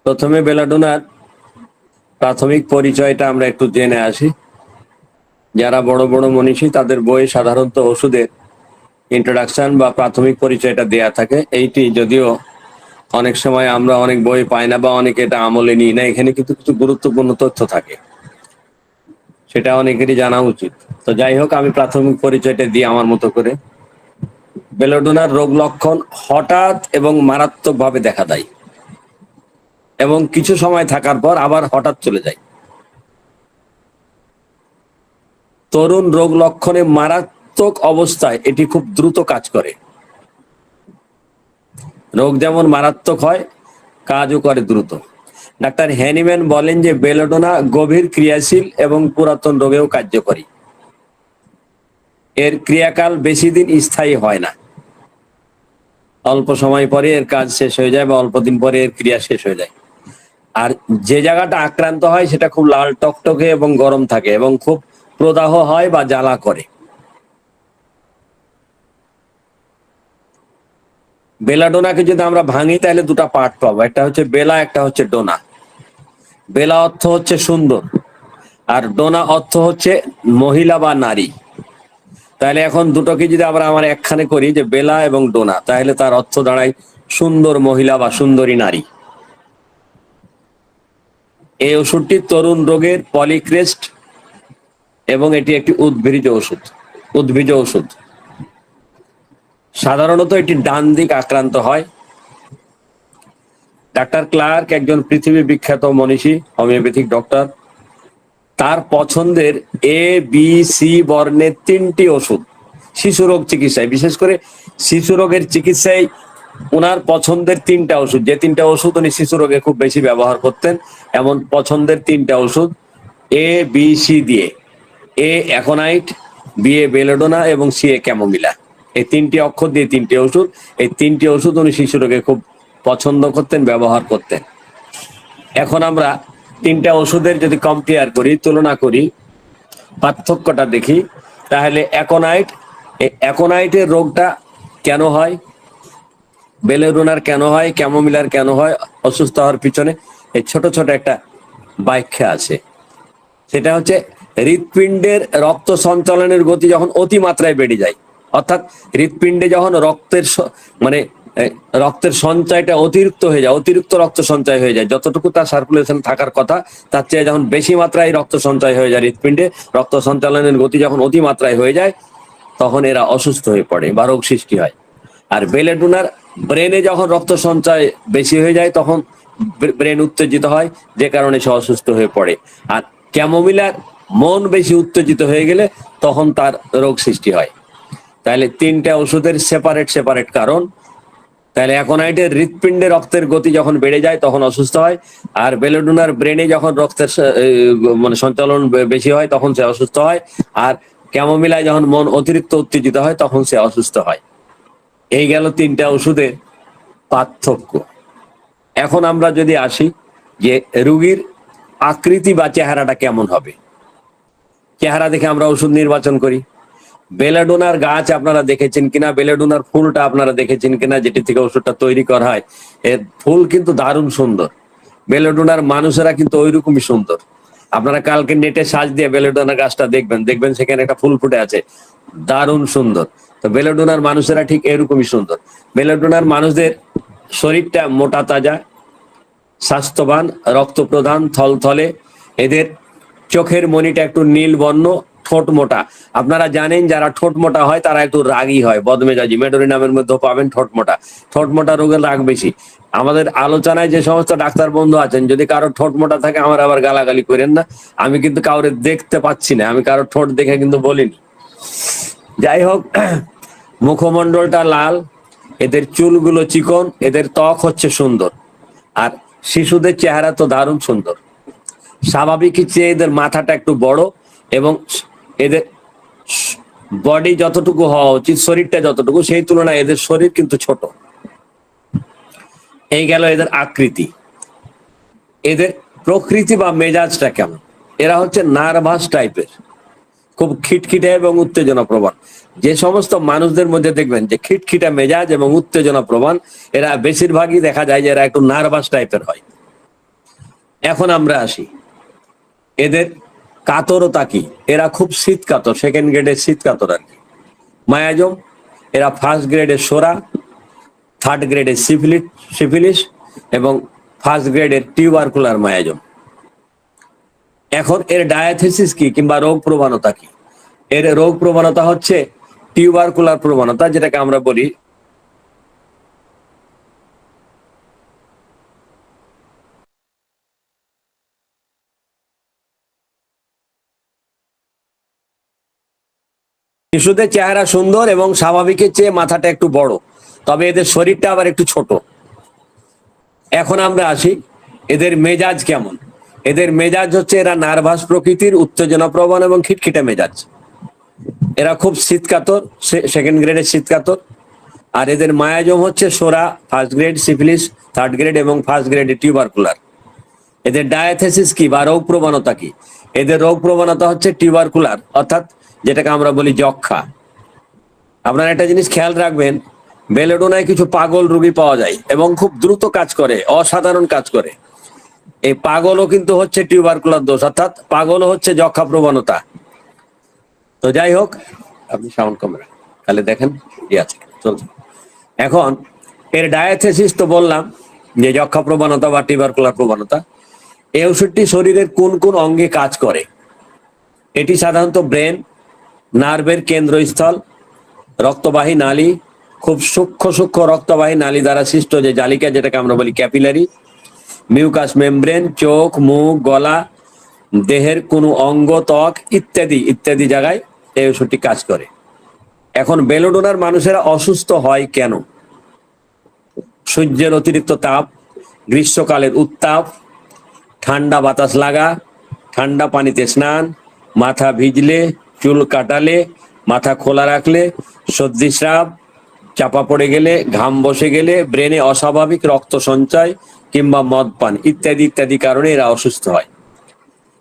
প্রথমে বেলাডোনার প্রাথমিক পরিচয়টা আমরা একটু জেনে আসি। যারা বড় বড় মনীষী তাদের বই সাধারণত ওষুধের ইন্ট্রোডাকশন বা প্রাথমিক পরিচয়টা দেয়া থাকে। এইটি যদিও অনেক সময় আমরা অনেক বই পাই না বা অনেকে এটা আমলে নিই না, এখানে কিন্তু কিছু গুরুত্বপূর্ণ তথ্য থাকে, সেটা অনেকেরই জানা উচিত। তো যাই হোক, আমি প্রাথমিক পরিচয়টা দিই আমার মতো করে। বেলোডোনার রোগ লক্ষণ হঠাৎ এবং মারাত্মকভাবে দেখা দেয় এবং কিছু সময় থাকার পর আবার হঠাৎ চলে যায়। তরুণ রোগ লক্ষণে মারাত্মক অবস্থায় এটি খুব দ্রুত কাজ করে। রোগ যেমন মারাত্মক হয়, কাজও করে দ্রুত। ডাক্তার হ্যানিম্যান বলেন যে বেলোডোনা গভীর ক্রিয়াশীল এবং পুরাতন রোগেও কার্যকরী। এর ক্রিয়াকাল বেশি দিন স্থায়ী হয় না, অল্প সময় পরে এর কাজ শেষ হয়ে যায় বা অল্প দিন পরে এর ক্রিয়া শেষ হয়ে যায়। আর যে জায়গাটা আক্রান্ত হয় সেটা খুব লাল টকটকে এবং গরম থাকে এবং খুব প্রদাহ হয় বা জ্বালা করে। বেলাডোনাকে যদি আমরা ভাঙি তাহলে দুটা পার্ট পাবো, একটা হচ্ছে বেলা, একটা হচ্ছে ডোনা। বেলা অর্থ হচ্ছে সুন্দর আর ডোনা অর্থ হচ্ছে মহিলা বা নারী। তাহলে এখন দুটোকে যদি আমরা আমার একখানে করি যে বেলা এবং ডোনা, তাহলে তার অর্থ দাঁড়ায় সুন্দর মহিলা বা সুন্দরী নারী। এই ওষুধটি তরুণ রোগের পলিক্রেস্ট এবং এটি একটি উদ্ভিজ ওষুধ। সাধারণত এটি ডান দিক আক্রান্ত হয়। ডাক্তার ক্লার্ক একজন পৃথিবী বিখ্যাত মনীষী হোমিওপ্যাথিক ডক্টর। তার পছন্দের এ বি সি বর্ণের 3টি ওষুধ শিশু রোগ চিকিৎসায়, বিশেষ করে শিশু রোগের চিকিৎসায় ওনার পছন্দের 3টা ওষুধ, যে 3টা ওষুধ উনি শিশু রোগে খুব বেশি ব্যবহার করতেন, এমন পছন্দের 3টা ওষুধ এ বি সি দিয়ে। এ অ্যাকোনাইট, বি এ বেলোডোনা এবং সি এ ক্যামোমিলা। এই 3টি অক্ষর দিয়ে 3টি ওষুধ। এই 3টি ওষুধ উনি শিশু রোগে খুব পছন্দ করতেন, ব্যবহার করতেন। এখন আমরা 3টা ওষুধের যদি কম্পেয়ার করি, তুলনা করি, পার্থক্যটা দেখি, তাহলে অ্যাকোনাইটের রোগটা কেন হয়, বেলেডোনার কেন হয়, ক্যামোমিলার কেন হয়, অসুস্থ হওয়ার পিছনে এই ছোট ছোট একটা ব্যাখ্যা আছে। সেটা হচ্ছে হৃৎপিণ্ডের রক্ত সঞ্চালনের গতি যখন অতিমাত্রায় বেড়ে যায়, অর্থাৎ হৃৎপিণ্ডে যখন মানে রক্তের সঞ্চয়টা অতিরিক্ত হয়ে যায়, অতিরিক্ত রক্ত সঞ্চয় হয়ে যায়, যতটুকু তার সার্কুলেশন থাকার কথা তার চেয়ে যখন বেশি মাত্রায় রক্ত সঞ্চয় হয়ে যায় হৃৎপিণ্ডে, রক্ত সঞ্চালনের গতি যখন অতিমাত্রায় হয়ে যায়, তখন এরা অসুস্থ হয়ে পড়ে বা রোগ সৃষ্টি হয়। আর বেলেডোনার ব্রেনে যখন রক্ত সঞ্চয় বেশি হয়ে যায় তখন ব্রেন উত্তেজিত হয়, যে কারণে সে অসুস্থ হয়ে পড়ে। আর ক্যামোমিলার মন বেশি উত্তেজিত হয়ে গেলে তখন তার রোগ সৃষ্টি হয়। তাহলে 3টা ওষুধের সেপারেট কারণ। তাহলে অ্যাকোনাইটের হৃৎপিণ্ডে রক্তের গতি যখন বেড়ে যায় তখন অসুস্থ হয়, আর বেলোডোনার ব্রেনে যখন রক্তের মানে সঞ্চালন বেশি হয় তখন সে অসুস্থ হয়, আর ক্যামোমিলায় যখন মন অতিরিক্ত উত্তেজিত হয় তখন সে অসুস্থ হয়। এই গেল 3টা ওষুধের পার্থক্য। এখন আমরা যদি আসি যে রোগীর আকৃতি বা চেহারাটা কেমন হবে, চেহারা দেখে আমরা ওষুধ নির্বাচন করি। বেলাডোনার গাছ আপনারা দেখেছেন কিনা, বেলাডোনার ফুলটা আপনারা দেখেছেন কিনা, যেটি থেকে ওষুধটা তৈরি করা হয়, এর ফুল কিন্তু দারুণ সুন্দর। বেলাডোনার মানুষেরা কিন্তু ওইরকমই সুন্দর। আপনারা কালকে নেটে সার্চ দিয়ে বেলাডোনার গাছটা দেখবেন সেখানে একটা ফুল ফুটে আছে, দারুণ সুন্দর। তো বেলাডোনার মানুষেরা ঠিক এরকমই সুন্দর। বেলাডোনার মানুষদের শরীরটা মোটা তাজা, স্বাস্থ্যবান, রক্ত প্রদান, থলথলে। এদের চোখের মনিটা একটু নীল বর্ণ, ঠোঁট মোটা। আপনারা জানেন যারা ঠোঁট মোটা হয় তারা একটু রাগী হয়, বদমেজাজি। মেডোরি নামের মধ্যেও পাবেন ঠোঁট মোটা রোগের রাগ বেশি। আমাদের আলোচনায় যে সমস্ত ডাক্তার বন্ধু আছেন, যদি কারো ঠোঁট মোটা থাকে আমার আবার গালাগালি করেন না, আমি কিন্তু কাউরে দেখতে পাচ্ছি না, আমি কারো ঠোঁট দেখে কিন্তু বলিনি। যাই হোক, মুখমণ্ডলটা লাল, এদের চুলগুলো চিকন, এদের ত্বক হচ্ছে সুন্দর। আর শিশুদের চেহারা তো দারুণ সুন্দর। স্বাভাবিক চেয়ে এদের মাথাটা একটু বড় এবং এদের বডি যতটুকু হওয়া উচিত, শরীরটা যতটুকু, সেই তুলনায় এদের শরীর কিন্তু ছোট। এই গেল এদের আকৃতি। এদের প্রকৃতি বা মেজাজটা কেমন, এরা হচ্ছে নার্ভাস টাইপের, খুব খিটখিটে এবং উত্তেজনা প্রবণ। যে সমস্ত মানুষদের মধ্যে দেখবেন যে খিটখিটা মেজাজ এবং উত্তেজনা প্রবণ, এরা বেশিরভাগই দেখা যায় যে এরা একটু নার্ভাস টাইপের হয়। এখন আমরা আসি এদের কাতরতা কি। এরা খুব শীত কাতর, সেকেন্ড গ্রেডের শীত কাতর আর কি। মায়াজম, এরা ফার্স্ট গ্রেডের সোরা, থার্ড গ্রেডের সিফিলিস এবং ফার্স্ট গ্রেডের টিউবারকুলার মায়াজম। এখন এর ডায়াথেসিস কি কিংবা রোগ প্রবণতা কি। এর রোগ প্রবণতা হচ্ছে টিউবারকুলার প্রবণতা, যেটাকে আমরা বলি শিশুদের চেহারা সুন্দর এবং স্বাভাবিকের চেয়ে মাথাটা একটু বড়, তবে এদের শরীরটা আবার একটু ছোট। এখন আমরা আসি এদের মেজাজ কেমন। এদের মেজাজ হচ্ছে এরা নার্ভাস প্রকৃতির, উত্তেজনা প্রবণ এবং খিটখিটে মেজাজ। এরা খুব শীতকাতর, সেকেন্ড গ্রেডের শীতকাতর। আর এদের মায়াজম হচ্ছে সোরা, first grade syphilis, third grade এবং ফার্স্ট গ্রেডের টিউবারকুলার। এদের ডায়াথেসিস কি বা রোগ প্রবণতা কি। এদের রোগ প্রবণতা হচ্ছে টিউবারকুলার, অর্থাৎ যেটাকে আমরা বলি যক্ষা। আপনারা একটা জিনিস খেয়াল রাখবেন, বেলেডোনায় কিছু পাগল রোগী পাওয়া যায় এবং খুব দ্রুত কাজ করে, অসাধারণ কাজ করে। এই পাগলও কিন্তু হচ্ছে টিউবারকুলার দোষ, অর্থাৎ পাগলও হচ্ছে যক্ষা প্রবণতা। তো যাই হোক, আপনি সাউন্ড কম রাখেন, তাহলে দেখেন কি আছে চলছে। এখন এর ডায়াথেসিস তো বললাম যে যক্ষা প্রবণতা বা টিউবারকুলার প্রবণতা। এই ওষুধটি শরীরের কোন কোন অঙ্গে কাজ করে। এটি সাধারণত ব্রেন, নার্ভের কেন্দ্রস্থল, রক্তবাহী নালী, খুব সূক্ষ্ম সূক্ষ্ম রক্তবাহী নালী দ্বারা সৃষ্ট যে জালিকা, যেটাকে আমরা বলি ক্যাপিলারি, মিউকাস মেমব্রেন, চোখ, মুখ, গলা, দেহের কোনো অঙ্গ, ত্বক ইত্যাদি ইত্যাদি জায়গায় এই ওষুধটি কাজ করে। এখন বেলোডোনার মানুষেরা অসুস্থ হয় কেন। সূর্যের অতিরিক্ত তাপ, গ্রীষ্মকালের উত্তাপ, ঠান্ডা বাতাস লাগা, ঠান্ডা পানিতে স্নান, মাথা ভিজলে, চুল কাটালে, মাথা খোলা রাখলে, সর্দিস্রাব, চাপা পড়ে গেলে, ঘাম বসে গেলে, ব্রেনে অস্বাভাবিক রক্ত সঞ্চয় কিংবা মদ পান ইত্যাদি ইত্যাদি কারণে এরা অসুস্থ হয়।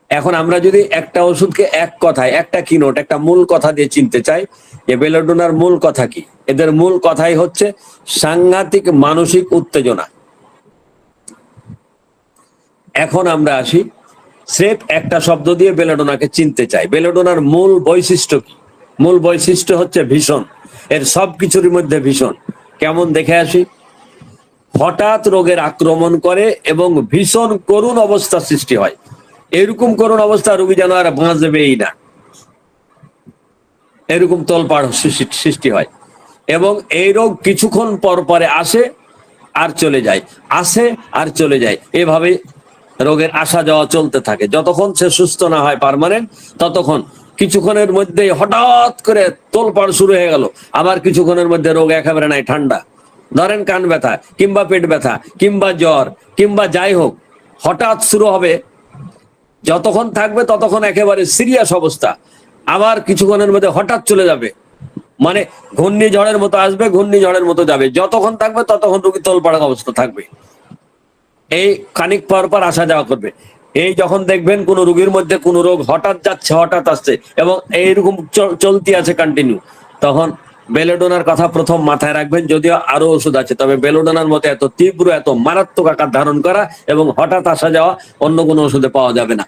এখন আমরা যদি একটা ওষুধকে এক কথায়, একটা কিনোট, একটা মূল কথা দিয়ে চিনতে চাই যে বেলোডোনার মূল কথা কি, এদের মূল কথাই হচ্ছে সাংঘাতিক মানসিক উত্তেজনা। এখন আমরা আসি স্রেফ একটা শব্দ দিয়ে বেলোডোনাকে চিনতে চাই। বেলোডোনার মূল বৈশিষ্ট্য কি। মূল বৈশিষ্ট্য হচ্ছে ভীষণ। এর সবকিছুর মধ্যে ভীষণ। কেমন দেখে আসি। হঠাৎ রোগের আক্রমণ করে এবং ভীষণ করুণ অবস্থা সৃষ্টি হয়। এরকম করুণ অবস্থা রোগী যেন আর বাঁচবেই না, এরকম তোলপাড় সৃষ্টি হয়। এবং এই রোগ কিছুক্ষণ পর পরে আসে আর চলে যায়, আসে আর চলে যায়, এভাবে রোগের আসা যাওয়া চলতে থাকে। যতক্ষণ সে সুস্থ না হয় পার্মানেন্ট, ততক্ষণ কিছুক্ষণের মধ্যে হঠাৎ করে তোলপাড় শুরু হয়ে গেল, আবার কিছুক্ষণের মধ্যে রোগ একেবারে নাই, ঠান্ডা। ধরেন কান ব্যথা কিংবা পেট ব্যথা কিংবা জ্বর কিংবা যাই হোক, হঠাৎ শুরু হবে, যতক্ষণ থাকবে ততক্ষণ একেবারে সিরিয়াস অবস্থা, আবার কিছুক্ষণের মধ্যে হঠাৎ চলে যাবে। মানে ঘূর্ণিঝড়ের মতো আসবে, ঘূর্ণিঝড়ের মতো যাবে। যতক্ষণ থাকবে ততক্ষণ রোগী তোলপাড়া অবস্থা থাকবে, এই খানিক পর পর আসা যাওয়া করবে। এই যখন দেখবেন কোন রোগীর মধ্যে কোন রোগ হঠাৎ যাচ্ছে, হঠাৎ আসছে এবং এইরকম চলতি আছে কন্টিনিউ, তখন বেলোডোনার কথা প্রথম মাথায় রাখবেন। যদিও আরো ওষুধ আছে, তবে বেলোডোনার মতো এত তীব্র, এত মারাত্মক আকার ধারণ করা এবং হঠাৎ আসা যাওয়া অন্য কোনো ওষুধে পাওয়া যাবে না।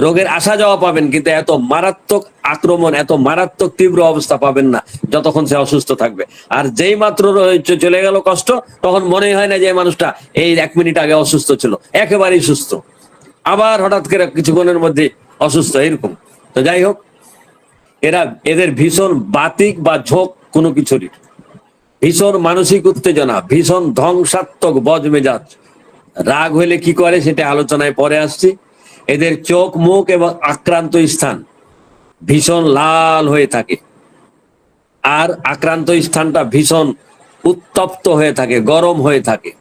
রোগের আসা যাওয়া পাবেন, কিন্তু এত মারাত্মক আক্রমণ, এত মারাত্মক তীব্র অবস্থা পাবেন না যতক্ষণ সে অসুস্থ থাকবে। আর যেই মাত্র চলে গেল কষ্ট, তখন মনে হয় না যে মানুষটা এই 1 মিনিট আগে অসুস্থ ছিল, একেবারেই সুস্থ, আবার হঠাৎ করে কিছুক্ষণের মধ্যে অসুস্থ, এরকম। তো যাই হোক, এদের ভীষণ বাতিক বা ঝোঁক কোনো কিছুরই, ভীষণ মানসিক উত্তেজনা, ভীষণ ধ্বংসাত্মক বজমেজাজ। রাগ হইলে কি করে সেটা আলোচনায় পরে আসছি। এদের চোখ, মুখ এবং আক্রান্ত স্থান ভীষণ লাল হয়ে থাকে, আর আক্রান্ত স্থানটা ভীষণ উত্তপ্ত হয়ে থাকে, গরম হয়ে থাকে।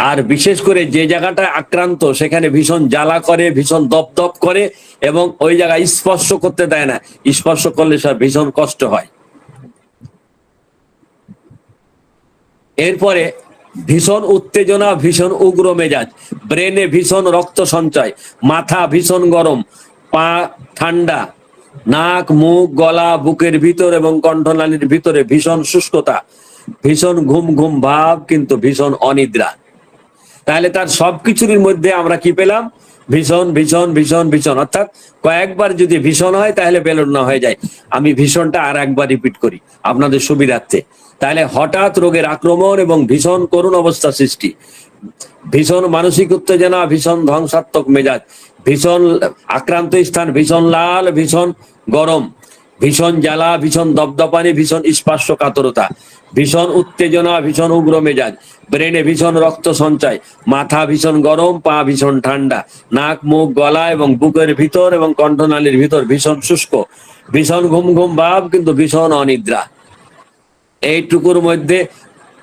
আর বিশেষ করে যে জায়গাটা আক্রান্ত সেখানে ভীষণ জ্বালা করে, ভীষণ দপদপ করে এবং ওই জায়গায় স্পর্শ করতে দেয় না, স্পর্শ করলে সব ভীষণ কষ্ট হয়। এরপরে ভীষণ উত্তেজনা, ভীষণ উগ্র মেজাজ, ব্রেনে ভীষণ রক্ত সঞ্চয়, মাথা ভীষণ গরম, পা ঠান্ডা, নাক, মুখ, গলা, বুকের ভিতর এবং কণ্ঠনালীর ভিতরে ভীষণ শুষ্কতা, ভীষণ ঘুম ঘুম ভাব কিন্তু ভীষণ অনিদ্রা। তাহলে তার সবকিছুর মধ্যে আমরা কি পেলাম? ভীষণ ভীষণ ভীষণ ভীষণ, অর্থাৎ কয়েকবার যদি ভীষণ হয় তাহলে বেলুড়না হয়ে যায়। আমি ভীষণটা আর একবার রিপিট করি আপনাদের সুবিধার্থে। তাহলে হঠাৎ রোগের আক্রমণ এবং ভীষণ করুণ অবস্থা সৃষ্টি, ভীষণ মানসিক উত্তেজনা, ভীষণ ধ্বংসাত্মক মেজাজ, ভীষণ আক্রান্ত স্থান ভীষণ লাল, ভীষণ গরম, ভীষণ জ্বালা, ভীষণ দপদপানি, ভীষণ স্পর্শকাতরতা, ভীষণ উত্তেজনা, ভীষণ উগ্র মেজাজ, ব্রেনে ভীষণ রক্ত সঞ্চয়, মাথা ভীষণ গরম, পা ভীষণ ঠান্ডা, নাক মুখ গলা এবং বুকের ভিতর এবং কণ্ঠনালীর ভিতর ভীষণ শুষ্ক, ভীষণ ঘুম ঘুম ভাব কিন্তু ভীষণ অনিদ্রা। এইটুকুর মধ্যে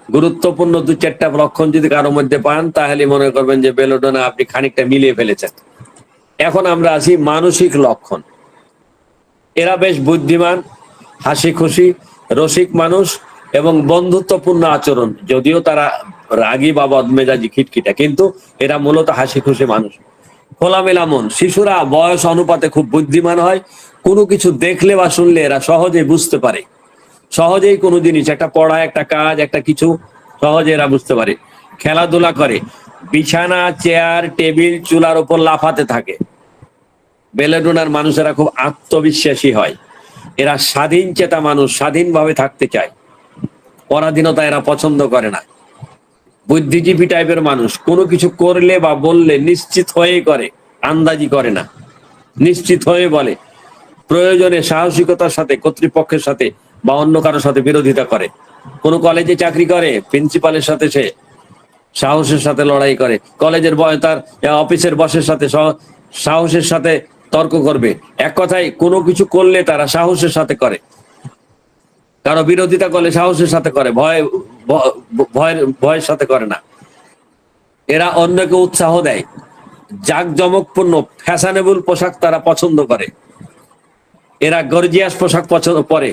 গুরুত্বপূর্ণ 2-4টা লক্ষণ যদি কারো মধ্যে পান তাহলে মনে করবেন যে বেলোডোনা আপনি খানিকটা মিলিয়ে ফেলেছেন। এখন আমরা আসি মানসিক লক্ষণ। এরা বেশ বুদ্ধিমান, হাসি খুশি, রসিক মানুষ এবং বন্ধুত্বপূর্ণ আচরণ, যদিও তারা রাগী বা বদমেজাজি খিটখিটা, কিন্তু এরা মূলত হাসি খুশি মানুষ। খোলামেলা মন, শিশুরা বয়স অনুপাতে খুব বুদ্ধিমান হয়, কোনো কিছু দেখলে বা শুনলে এরা সহজে বুঝতে পারে, সহজেই কোনো জিনিস, একটা পড়া, একটা কাজ, একটা কিছু সহজে এরা বুঝতে পারে। খেলাধুলা করে, বিছানা, চেয়ার, টেবিল, চুলার উপর লাফাতে থাকে। বেলেডোনার মানুষেরা খুব আত্মবিশ্বাসী হয়, এরা স্বাধীন চেতা মানুষ, স্বাধীনভাবে থাকতে চায়, পরাধীনতা এরা পছন্দ করে না। বুদ্ধিজীবী টাইপের মানুষ, কোনো কিছু করলে বা বললে নিশ্চিত হয়েই করে, আন্দাজি করে না, নিশ্চিত হয়ে বলে। প্রয়োজনে সাহসিকতার সাথে কর্তৃপক্ষের সাথে বা অন্য কারোর সাথে বিরোধিতা করে। কোন কলেজে চাকরি করে, প্রিন্সিপালের সাথে সে সাহসের সাথে লড়াই করে, কলেজের তার অফিসের বসের সাথে সাহসের সাথে তর্ক করবে। এক কথায় কোনো কিছু করলে তারা সাহসের সাথে করে, কারো বিরোধিতা করলে সাহসের সাথে করে, ভয়ের সাথে করে না। এরা অন্যকে উৎসাহ দেয়, জাঁকজমকপূর্ণ ফ্যাশনেবল পোশাক তারা পছন্দ করে। এরা গর্জিয়াস পোশাক পছন্দ পরে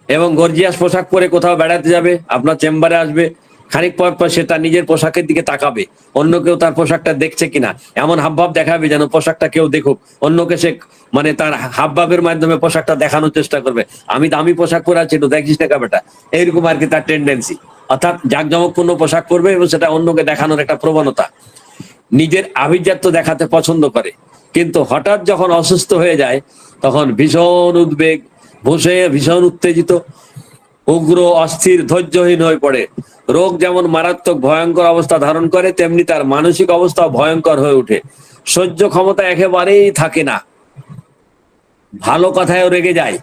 এবং গর্জিয়াস পোশাক পরে কোথাও বেড়াতে যাবে, আপনার চেম্বারে আসবে, খানিক পর পর সে তার নিজের পোশাকের দিকে তাকাবে, অন্য কেউ তার পোশাকটা দেখছে কিনা এমন হাবভাব দেখাবে যেন পোশাকটা কেউ দেখুক, অন্যকে সে মানে তার হাবভাবের মাধ্যমে পোশাকটা দেখানোর চেষ্টা করবে, আমি দামি পোশাক পরে আছি, একটু দেখিস না বেটা, এইরকম আর কি তার টেন্ডেন্সি। অর্থাৎ জাঁকজমকপূর্ণ পোশাক পরবে এবং সেটা অন্যকে দেখানোর একটা প্রবণতা। নিজের আভিজাত্য দেখাতে পছন্দ করে, কিন্তু হঠাৎ যখন অসুস্থ হয়ে যায় তখন ভীষণ উদ্বেগ, ভীষণ উত্তেজিত, উগ্র, অস্থির, ধৈর্যহীন হয়ে পড়ে। রোগ যেমন মারাত্মক ভয়ঙ্কর অবস্থা ধারণ করে, তেমনি তার মানসিক অবস্থা ভয়ঙ্কর হয়ে ওঠে। সহ্য ক্ষমতা একেবারেই থাকে না, ভালো কথায়ও রেগে যায়।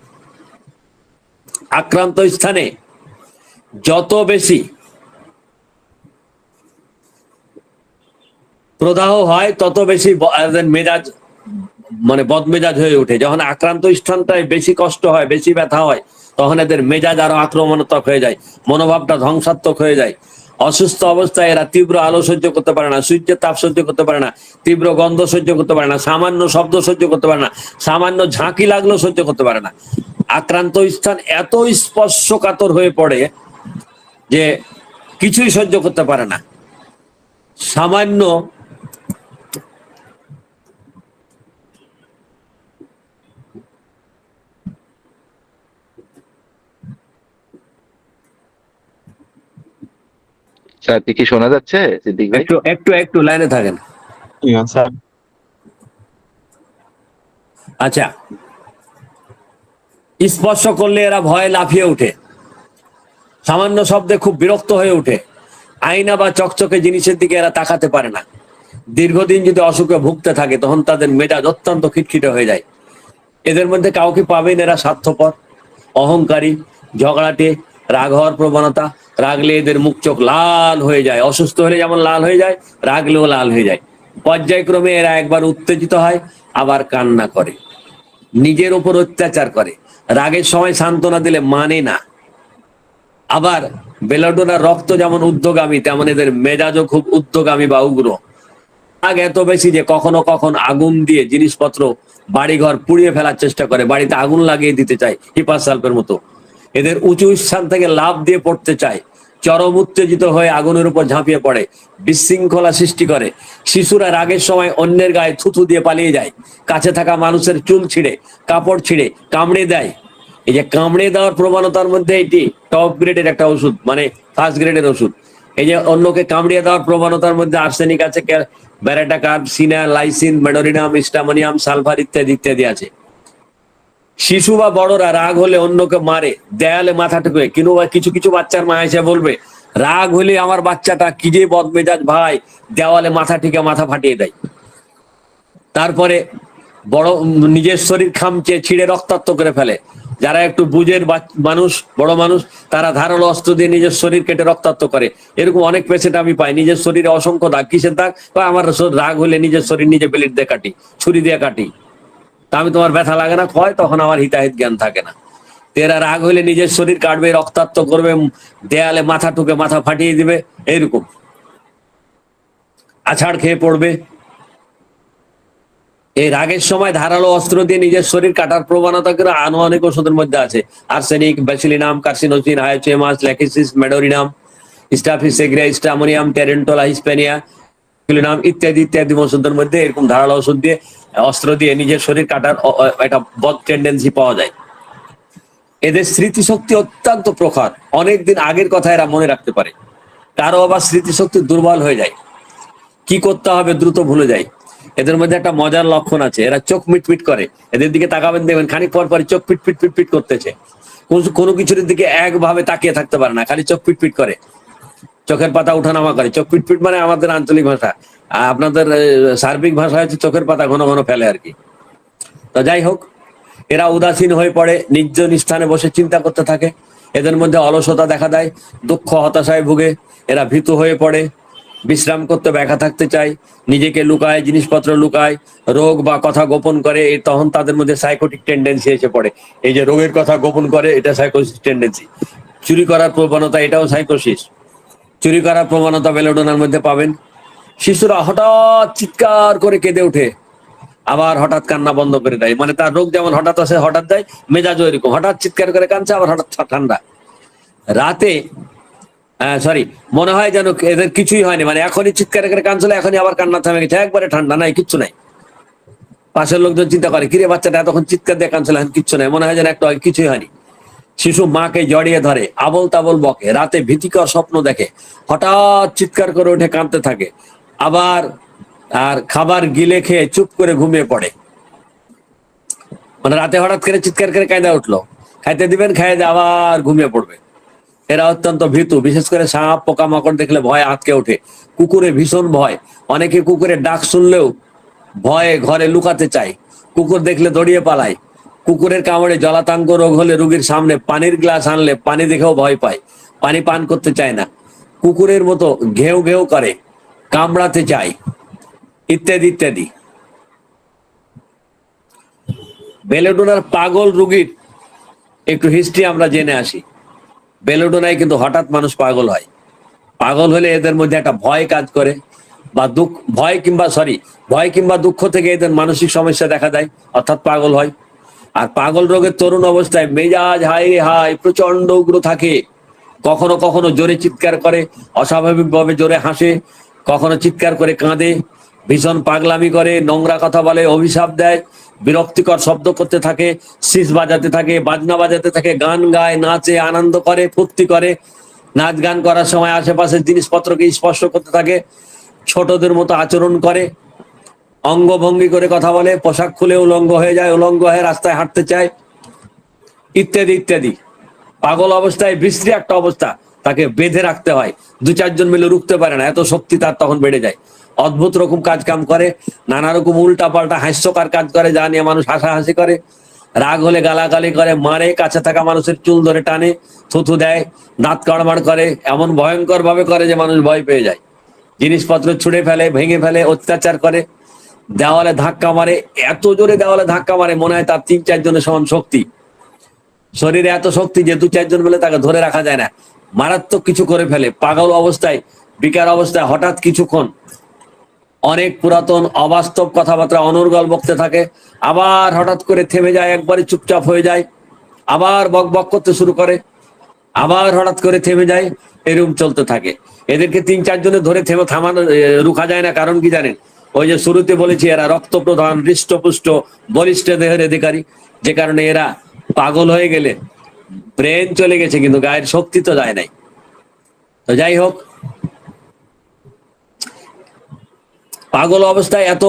আক্রান্ত স্থানে যত বেশি প্রদাহ হয় তত বেশি মেজাজ মানে বদমেজাজ হয়ে ওঠে। যখন আক্রান্ত স্থানটায় বেশি কষ্ট হয়, বেশি ব্যথা হয়, তখন এদের মেজাজ আরো আক্রমণাত্মক হয়ে যায়, মনোভাবটা ধ্বংসাত্মক হয়ে যায়। অসুস্থ অবস্থায় এরা তীব্র আলো সহ্য করতে পারে না, সূর্যের তাপ সহ্য করতে পারে না, তীব্র গন্ধ সহ্য করতে পারে না, সামান্য শব্দ সহ্য করতে পারে না, সামান্য ঝাঁকি লাগলেও সহ্য করতে পারে না। আক্রান্ত স্থান এত স্পর্শকাতর হয়ে পড়ে যে কিছুই সহ্য করতে পারে না। সামান্য স্যার কি শোনা যাচ্ছে সিদ্দিক ভাই? একটু একটু একটু লাইনে থাকেন। স্যার আচ্ছা, স্পর্শ করলে এরা ভয়ে লাফিয়ে ওঠে, সামান্য শব্দে খুব বিরক্ত হয়ে ওঠে, আয়না বা চকচকে জিনিসের দিকে এরা তাকাতে পারে না। দীর্ঘদিন যদি অসুখে ভুগতে থাকে তখন তাদের মেজাজ অত্যন্ত খিটখিটে হয়ে যায়। এদের মধ্যে কাউকে পাবেন এরা স্বার্থপর, অহংকারী, ঝগড়াটে, রাগ হওয়ার প্রবণতা, রাগলে এদের মুখ চোখ লাল হয়ে যায়, অসুস্থ হলে যেমন লাল হয়ে যায়, রাগলেও লাল হয়ে যায়। পর্যায়ক্রমে এরা একবার উত্তেজিত হয়, আবার কান্না করে, নিজের উপর অত্যাচার করে, রাগের সময় সান্ত্বনা দিলে মানে না। আবার বেলাডোনার রক্ত যেমন উদ্যোগামী, তেমন এদের মেজাজও খুব উদ্যোগামী বা উগ্র। রাগ এত বেশি যে কখনো কখনো আগুন দিয়ে জিনিসপত্র, বাড়িঘর পুড়িয়ে ফেলার চেষ্টা করে, বাড়িতে আগুন লাগিয়ে দিতে চায় হিপার সাল্পের মতো। এদের উঁচু স্থান থেকে লাফ দিয়ে পড়তে চায়, চরম উত্তেজিত হয়ে আগুনের উপর ঝাঁপিয়ে পড়ে, বিশৃঙ্খলা সৃষ্টি করে। শিশুরা রাগের সময় অন্যের গায়ে থুথু দিয়ে পালিয়ে যায়, কাছে থাকা মানুষের চুল ছিঁড়ে, কাপড় ছিঁড়ে কামড়ে দেয়। এই যে কামড়ে দেওয়ার প্রবণতার মধ্যে এটি টপ গ্রেডের একটা ওষুধ, মানে ফার্স্ট গ্রেডের ওষুধ। এই যে অন্যকে কামড়িয়ে দেওয়ার প্রবণতার মধ্যে আর্সেনিক আছে, ব্যারেটা কার্ব, সিনা, লাইসিন, মেডোরিনাম, স্টামোনিয়াম, সালফার ইত্যাদি ইত্যাদি আছে। শিশু বা বড়রা রাগ হলে অন্যকে মারে, দেয়ালে মাথা ঠুকে। কিংবা কিছু কিছু বাচ্চার মা এসে বলবে, রাগ হলে আমার বাচ্চাটা কি যে বদমেজাজ ভাই, দেওয়ালে মাথা ঠুকে মাথা ফাটিয়ে দেয়। তারপরে বড় নিজের শরীর খামচে ছিঁড়ে রক্তাক্ত করে ফেলে। যারা একটু বুঝের মানুষ, বড় মানুষ, তারা ধারালো অস্ত্র দিয়ে নিজের শরীর কেটে রক্তাক্ত করে। এরকম অনেক পেশেন্ট আমি পাই, নিজের শরীরে অসংখ্য দাগ। কিসের দাগ? আমার রাগ হলে নিজের শরীর নিজে ব্লেড দিয়ে কাটি, ছুরি দিয়ে কাটি। তা আমি, তোমার ব্যথা লাগে না? কয়, তখন আমার হিতাহিত জ্ঞান থাকে না। এরা রাগ হলে নিজের শরীর কাটবে, রক্তাক্ত করবে, দেয়ালে মাথা ঠুকে মাথা ফাটিয়ে দিবে, এইরকম আছাড় খেয়ে পড়বে। এই রাগের সময় ধারালো অস্ত্র দিয়ে নিজের শরীর কাটার প্রবণতা করে আনুমানিক ওষুধের মধ্যে আছে। Arsenic, Bacillinum, carcinosin, হাইচেমাস, Lachesis, medorrhinum, স্টাফিসেগ্রিয়া, স্টামোনিয়াম, টেরেন্টোলা, হিসপেনিয়া, নাম ইত্যাদি ইত্যাদি ওষুধের মধ্যে এরকম ধারালো ওষুধ দিয়ে, অস্ত্র দিয়ে নিজের শরীর কাটার একটা বদ টেন্ডেন্সি পাওয়া যায়। এদের স্মৃতিশক্তি অত্যন্ত প্রখর, অনেকদিন আগের কথা এরা মনে রাখতে পারে। কারো আবার স্মৃতিশক্তি দুর্বল হয়ে যায়, কি করতে হবে দ্রুত ভুলে যায়। এদের মধ্যে একটা মজার লক্ষণ আছে, এরা চোখ মিটমিট করে। এদের দিকে তাকাবেন, দেখবেন খানিক পর পর চোখ পিট পিট পিট পিট করতেছে। কোনো কিছুর দিকে একভাবে তাকিয়ে থাকতে পারে না, খালি চোখ পিট পিট করে, চোখের পাতা উঠানামা করে। চোখ পিট পিট মানে আমাদের আঞ্চলিক ভাষা, আর আপনাদের সার্বিক ভাষা হচ্ছে চোখের পাতা ঘন ঘন ফেলে আর কি। তো যাই হোক, এরা উদাসীন হয়ে পড়ে, নির্জন স্থানে বসে চিন্তা করতে থাকে। এদের মধ্যে অলসতা দেখা দেয়, দুঃখ হতাশায় ভুগে, এরা ভীতু হয়ে পড়ে, বিশ্রাম করতে ব্যাঘা থাকতে চায়, নিজেকে লুকায়, জিনিসপত্র লুকায়, রোগ বা কথা গোপন করে। তখন তাদের মধ্যে সাইকোটিক টেন্ডেন্সি এসে পড়ে। এই যে রোগের কথা গোপন করে, এটা সাইকোসিস টেন্ডেন্সি। চুরি করার প্রবণতা, এটাও সাইকোসিস। চুরি করার প্রবণতা বেলোডোনার মধ্যে পাবেন। শিশুরা হঠাৎ চিৎকার করে কেঁদে ওঠে, আবার হঠাৎ কান্না বন্ধ করে দেয়। মানে তার রোগ যেমন হঠাৎ আসে হঠাৎ দেয়, মেজাজও এরকম, হঠাৎ চিৎকার করে কাঁদছে, আবার হঠাৎ ঠান্ডা। রাতে সরি, মনে হয় যেন এদের কিছুই হয়নি, মানে এখনই চিৎকার করে কাঁদছিল, এখনই আবার কান্না থেমে গেছে, একবারে ঠান্ডা, নাই কিচ্ছু নাই। পাশের লোকজন চিন্তা করে, কিরে বাচ্চাটা এতক্ষণ চিৎকার দিয়ে কাঁদছিল, এখন কিচ্ছু নাই, মনে হয় যেন একটা কিছুই হয়নি। শিশু মাকে জড়িয়ে ধরে, আবল তাবল বকে, রাতে ভীতিকর স্বপ্ন দেখে, হঠাৎ চিৎকার করে উঠে কাঁদতে থাকে, আবার আর খাবার গিলে খেয়ে চুপ করে ঘুমিয়ে পড়ে। মানে রাতে হঠাৎ করে চিৎকার করে কাঁদা উঠলো, খাইতে দিবেন, খাইয়ে দিয়ে আবার ঘুমিয়ে পড়বে। এরা অত্যন্ত ভীতু, বিশেষ করে সাপ পোকামাকড় দেখলে ভয় আঁতকে ওঠে। কুকুরে ভীষণ ভয়, অনেকে কুকুরের ডাক শুনলেও ভয়ে ঘরে লুকাতে চায়, কুকুর দেখলে দড়িয়ে পালায়। কুকুরের কামড়ে জলাতঙ্ক রোগ হলে রোগীর সামনে পানির গ্লাস আনলে পানি দেখেও ভয় পায়, পানি পান করতে চায় না, কুকুরের মতো ঘেউ ঘেউ করে, কামড়াতে চায়, ইত্যাদি ইত্যাদি। বেলোডোনার পাগল রোগীর একটু হিস্ট্রি আমরা জেনে আসি। বেলোডোনায় কিন্তু হঠাৎ মানুষ পাগল হয়। পাগল হলে এদের মধ্যে একটা ভয় কাজ করে, বা ভয় কিংবা দুঃখ থেকে এদের মানসিক সমস্যা দেখা দেয়, অর্থাৎ পাগল হয়। আর পাগল রোগের তরুণ অবস্থায় মেজাজ হাই হাই প্রচন্ড উগ্র থাকে, কখনো কখনো জোরে চিৎকার করে, অস্বাভাবিকভাবে জোরে হাসে, কখনো চিৎকার করে কাঁদে, ভীষণ পাগলামি করে, নোংরা কথা বলে, অভিশাপ দেয়, বিরক্তিকর শব্দ করতে থাকে, শীষ বাজাতে থাকে, বাজনা বাজাতে থাকে, গান গায়, নাচে, আনন্দ করে, ফুর্তি করে। নাচ গান করার সময় আশেপাশের জিনিসপত্রকে স্পর্শ করতে থাকে, ছোটদের মতো আচরণ করে, অঙ্গভঙ্গি করে কথা বলে, পোশাক খুলে উলঙ্গ হয়ে যায়, উলঙ্গ হয়ে রাস্তায় হাঁটতে চায়, ইত্যাদি ইত্যাদি। পাগল অবস্থায় বিশ্রী একটা অবস্থা, তাকে বেঁধে রাখতে হয়, দু চারজন মিলে রুখতে পারে না, এত শক্তি তার তখন বেড়ে যায়। অদ্ভুত রকম কাজ কাম করে, নানা রকম উল্টা পাল্টা হাস্যকর কাজ করে, যা নিয়ে মানুষ হাসাহাসি করে। রাগ হলে গালাগালি করে, মারে, কাছে থাকা মানুষের চুল ধরে টানে, থুথু দেয়, দাঁত কাড়মাড় করে, এমন ভয়ঙ্কর ভাবে করে যে মানুষ ভয় পেয়ে যায়। জিনিসপত্র ছুঁড়ে ফেলে, ভেঙে ফেলে, অত্যাচার করে, দেওয়ালে ধাক্কা মারে, এত জোরে দেওয়ালে ধাক্কা মারে মনে হয় তার 3-4 জনের সমান শক্তি। শরীরে এত শক্তি যে 2-4 জন মিলে তাকে ধরে রাখা যায় না, মারাত্মক কিছু করে ফেলে। পাগল অবস্থায়, বিকার অবস্থায় হঠাৎ কিছুক্ষণ অনেক পুরাতন অবাস্তব কথাবার্তা অনর্গল বকতে থাকে, আবার হঠাৎ করে থেমে যায়, একবারে চুপচাপ হয়ে যায়, আবার বক বক করতে শুরু করে, আবার হঠাৎ করে থেমে যায়, এরকম চলতে থাকে। এদেরকে 3-4 জনে ধরে থামানো রুখা যায় না, কারণ কি জানেন? ওই যে শুরুতে বলেছি, এরা রক্ত প্রধান, হৃষ্টপুষ্ট, বলিষ্ঠ দেহের অধিকারী, যে কারণে এরা পাগল হয়ে গেলে ব্রেন চলে গেছে কিন্তু গায়ের শক্তি তো যায় নাই। তো যাই হোক, পাগল অবস্থায় এত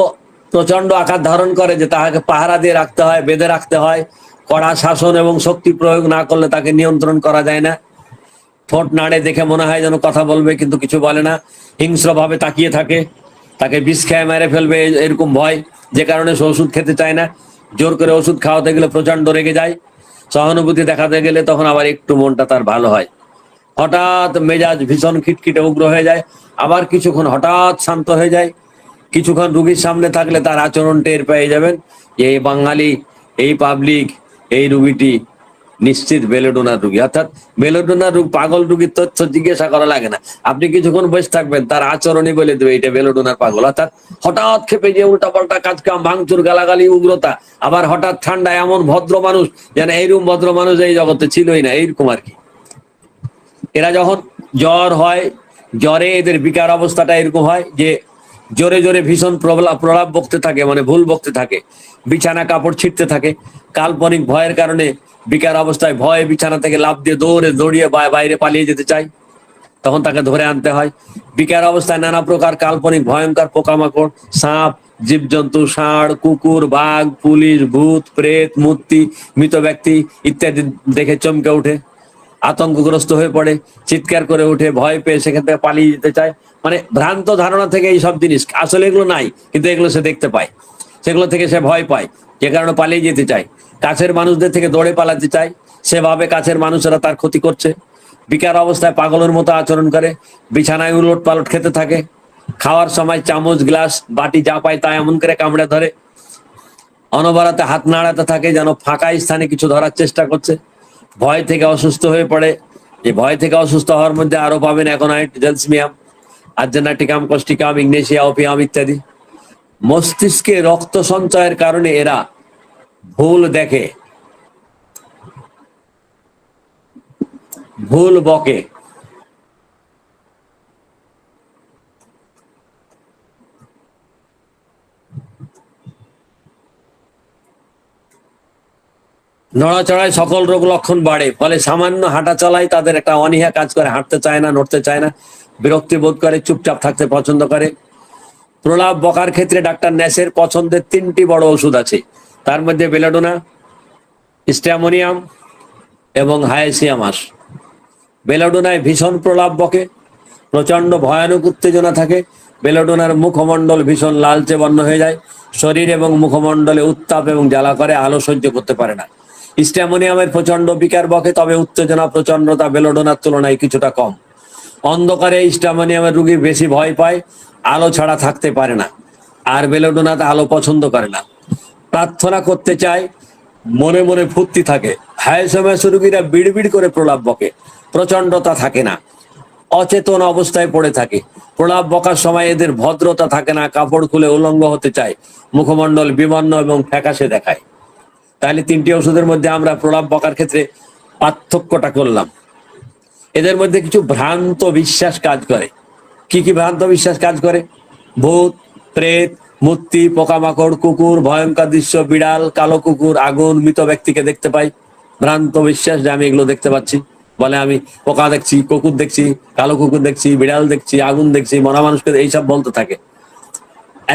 প্রচন্ড আকার ধারণ করে যে তাহাকে পাহারা দিয়ে রাখতে হয়, বেঁধে রাখতে হয়। কড়া শাসন এবং শক্তি প্রয়োগ না করলে তাকে নিয়ন্ত্রণ করা যায় না। ঠোঁট নাড়ে, দেখে মনে হয় যেন কথা বলবে কিন্তু কিছু বলে না, হিংস্র ভাবে তাকিয়ে থাকে, তাকে বিষ খেয়ে মেরে ফেলবে এরকম ভয়, যে কারণে সে ওষুধ খেতে চায় না। জোর করে ওষুধ খাওয়াতে গেলে প্রচন্ড রেগে যায়। সহানুভূতি দেখাতে গেলে তখন আবার একটু মনটা তার ভালো হয়। হঠাৎ মেজাজ ভীষণ খিটখিটে উগ্র হয়ে যায়, আবার কিছুক্ষণ হঠাৎ শান্ত হয়ে যায়। কিছুক্ষণ রুগীর সামনে থাকলে তার আচরণ টের পেয়ে যাবেন যে এই বাঙালি, এই পাবলিক, এই রুগীটি নিশ্চিত বেলেডোনার রুগী। অর্থাৎ বেলেডোনার পাগল রুগীর তথ্য জিজ্ঞাসা করা লাগে না, আপনি কিছুক্ষণ বসে থাকবেন, তার আচরণই বলে দেবে এটা বেলেডোনার পাগল। অর্থাৎ হঠাৎ খেপে যে উল্টা পাল্টা কাজ কাম, ভাঙচুর, গালাগালি, উগ্রতা, আবার হঠাৎ ঠান্ডা, এমন ভদ্র মানুষ যেন এইরকম ভদ্র মানুষ এই জগতে ছিলই না, এইরকম আর কি। এরা যখন জ্বর হয়, জ্বরে এদের বিকার অবস্থাটা এরকম হয় যে জোরে জোরে ভীষণ প্রলাপ বকতে থাকে, মানে ভুল বকতে থাকে, বিছানা কাপড় ছিঁড়তে থাকে। কাল্পনিক ভয়ের কারণে বিকার অবস্থায় ভয়ে বিছানা থেকে লাফ দিয়ে দৌড়িয়ে বাইরে পালিয়ে যেতে চায়, তখন তাকে ধরে আনতে হয়। বিকার অবস্থায় নানা প্রকার কাল্পনিক ভয়ঙ্কর পোকামাকড়, সাপ, জীবজন্তু, ষাঁড়, কুকুর, বাঘ, পুলিশ, ভূত, প্রেত, মূর্তি, মৃত ব্যক্তি ইত্যাদি দেখে চমকে ওঠে, আতঙ্কগ্রস্ত হয়ে পড়ে, চিৎকার করে উঠে, ভয় পেয়ে সেখান থেকে পালিয়ে যেতে চায়। মানে ভ্রান্ত ধারণা থেকে এই সব জিনিস, আসলে এগুলো নাই কিন্তু এগুলো সে দেখতে পায়, সেগুলো থেকে সে ভয় পায়, যে কারণে পালিয়ে যেতে চায়। কাছের মানুষদের থেকে দৌড়ে পালাতে চায়, সেভাবে কাছের মানুষেরা তার ক্ষতি করছে। বিকার অবস্থায় পাগলের মতো আচরণ করে, বিছানায় উলট পালট খেতে থাকে, খাওয়ার সময় চামচ, গ্লাস, বাটি যা পায় তা এমন করে কামড়ে ধরে, অনবরতে হাত নাড়াতে থাকে যেন ফাঁকা স্থানে কিছু ধরার চেষ্টা করছে। ভয় থেকে অসুস্থ হয়ে পড়ে। এই ভয় থেকে অসুস্থ হওয়ার মধ্যে আরো পাবেন অ্যাকোনাইট, জেলসমিয়াম, আর্জেনাটিকাম, কস্টিকাম, ইগনেশিয়া, ওপিয়াম ইত্যাদি। মস্তিষ্কে রক্ত সঞ্চয়ের কারণে এরা ভুল দেখে, ভুল বকে, নড়াচড়ায় সকল রোগ লক্ষণ বাড়ে, ফলে সামান্য হাঁটা চলাই তাদের একটা অনীহা কাজ করে, হাঁটতে চায় না, নড়তে চায় না, বিরক্তি বোধ করে, চুপচাপ থাকতে পছন্দ করে। প্রলাপ বকার ক্ষেত্রে ডাক্তার ন্যাসের পছন্দের 3টি বড় ওষুধ আছে, তার মধ্যে বেলাডোনা, স্ট্যামোনিয়াম এবং হায়াসিয়ামাস। বেলাডোনায় ভীষণ প্রলাপ বকে, প্রচন্ড ভয়ানক উত্তেজনা থাকে, বেলাডোনার মুখমণ্ডল ভীষণ লালচে বর্ণ হয়ে যায়, শরীর এবং মুখমণ্ডলে উত্তাপ এবং জ্বালা করে, আলো সহ্য করতে পারে না। স্ট্যামোনিয়ামের প্রচন্ড বিকার বকে, তবে উত্তেজনা প্রচন্ডতা বেলাডোনার তুলনায় কিছুটা কম। অন্ধকারে স্ট্যামোনিয়ামের রোগী বেশি ভয় পায়, আলো ছাড়া থাকতে পারে না, আর বেলাডোনাতে আলো পছন্দ করে না। প্রার্থনা করতে চায়, মনে মনে ফুর্তি থাকে। হায়াসোম্যাস রোগীরা বিড়বিড় করে প্রলাপ বকে, প্রচন্ডতা থাকে না, অচেতন অবস্থায় পড়ে থাকে। প্রলাপ বকার সময় এদের ভদ্রতা থাকে না, কাপড় খুলে উলঙ্গ হতে চায়, মুখমণ্ডল বিবর্ণ এবং ফ্যাকাশে দেখায়। তাহলে 3টি ওষুধের মধ্যে আমরা প্রলাপ বকার ক্ষেত্রে পার্থক্যটা করলাম। এদের মধ্যে কিছু ভ্রান্ত বিশ্বাস কাজ করে। কি কি ভ্রান্ত বিশ্বাস কাজ করে? ভূত, প্রেত, মূর্তি, পোকামাকড়, কুকুর, ভয়ঙ্কর দৃশ্য, বিড়াল, কালো কুকুর, আগুন, মৃত ব্যক্তিকে দেখতে পাই। ভ্রান্ত বিশ্বাস যে আমি এগুলো দেখতে পাচ্ছি, বলে আমি পোকা দেখছি, কুকুর দেখছি, কালো কুকুর দেখছি, বিড়াল দেখছি, আগুন দেখছি, মরা মানুষকে, এইসব বলতে থাকে।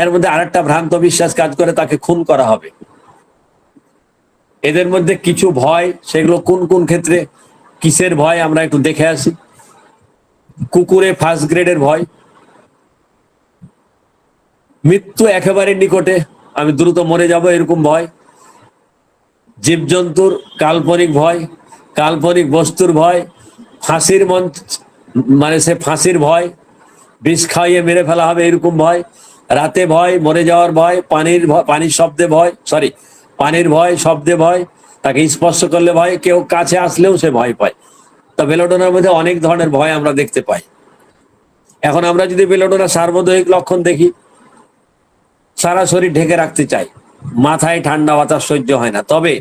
এর মধ্যে আরেকটা ভ্রান্ত বিশ্বাস কাজ করে, তাকে খুন করা হবে। এদের মধ্যে কিছু ভয়, সেগুলো কোন কোন ক্ষেত্রে, কিসের ভয় আমরা একটু দেখে আসি। কুকুরে ফার্স্ট গ্রেডের ভয়, মৃত্যু একেবারে নিকটে, আমি দ্রুত মরে যাব এরকম ভয়। জীবজন্তুর কাল্পনিক ভয়, কাল্পনিক বস্তুর ভয়, ফাঁসির মঞ্চ, মানে সে ফাঁসির ভয়, বিষ খাইয়ে মেরে ফেলা হবে এরকম ভয়। রাতে ভয়, মরে যাওয়ার ভয়, পানির শব্দে ভয়, পানির ভয়, শব্দে ভয়, তাকে স্পর্শ করলে ভয়, কেউ কাছে আসলেও সে ভয় পায়। তা বেলোডোনার মধ্যে অনেক ধরনের ভয় আমরা দেখতে পাই। এখন আমরা যদি বেলোডোনার সার্বজনীন লক্ষণ দেখি, সারা শরীর ঢেকে রাখতে চাই, মাথায় ঠান্ডা বাতাস সহ্য হয় না, তবে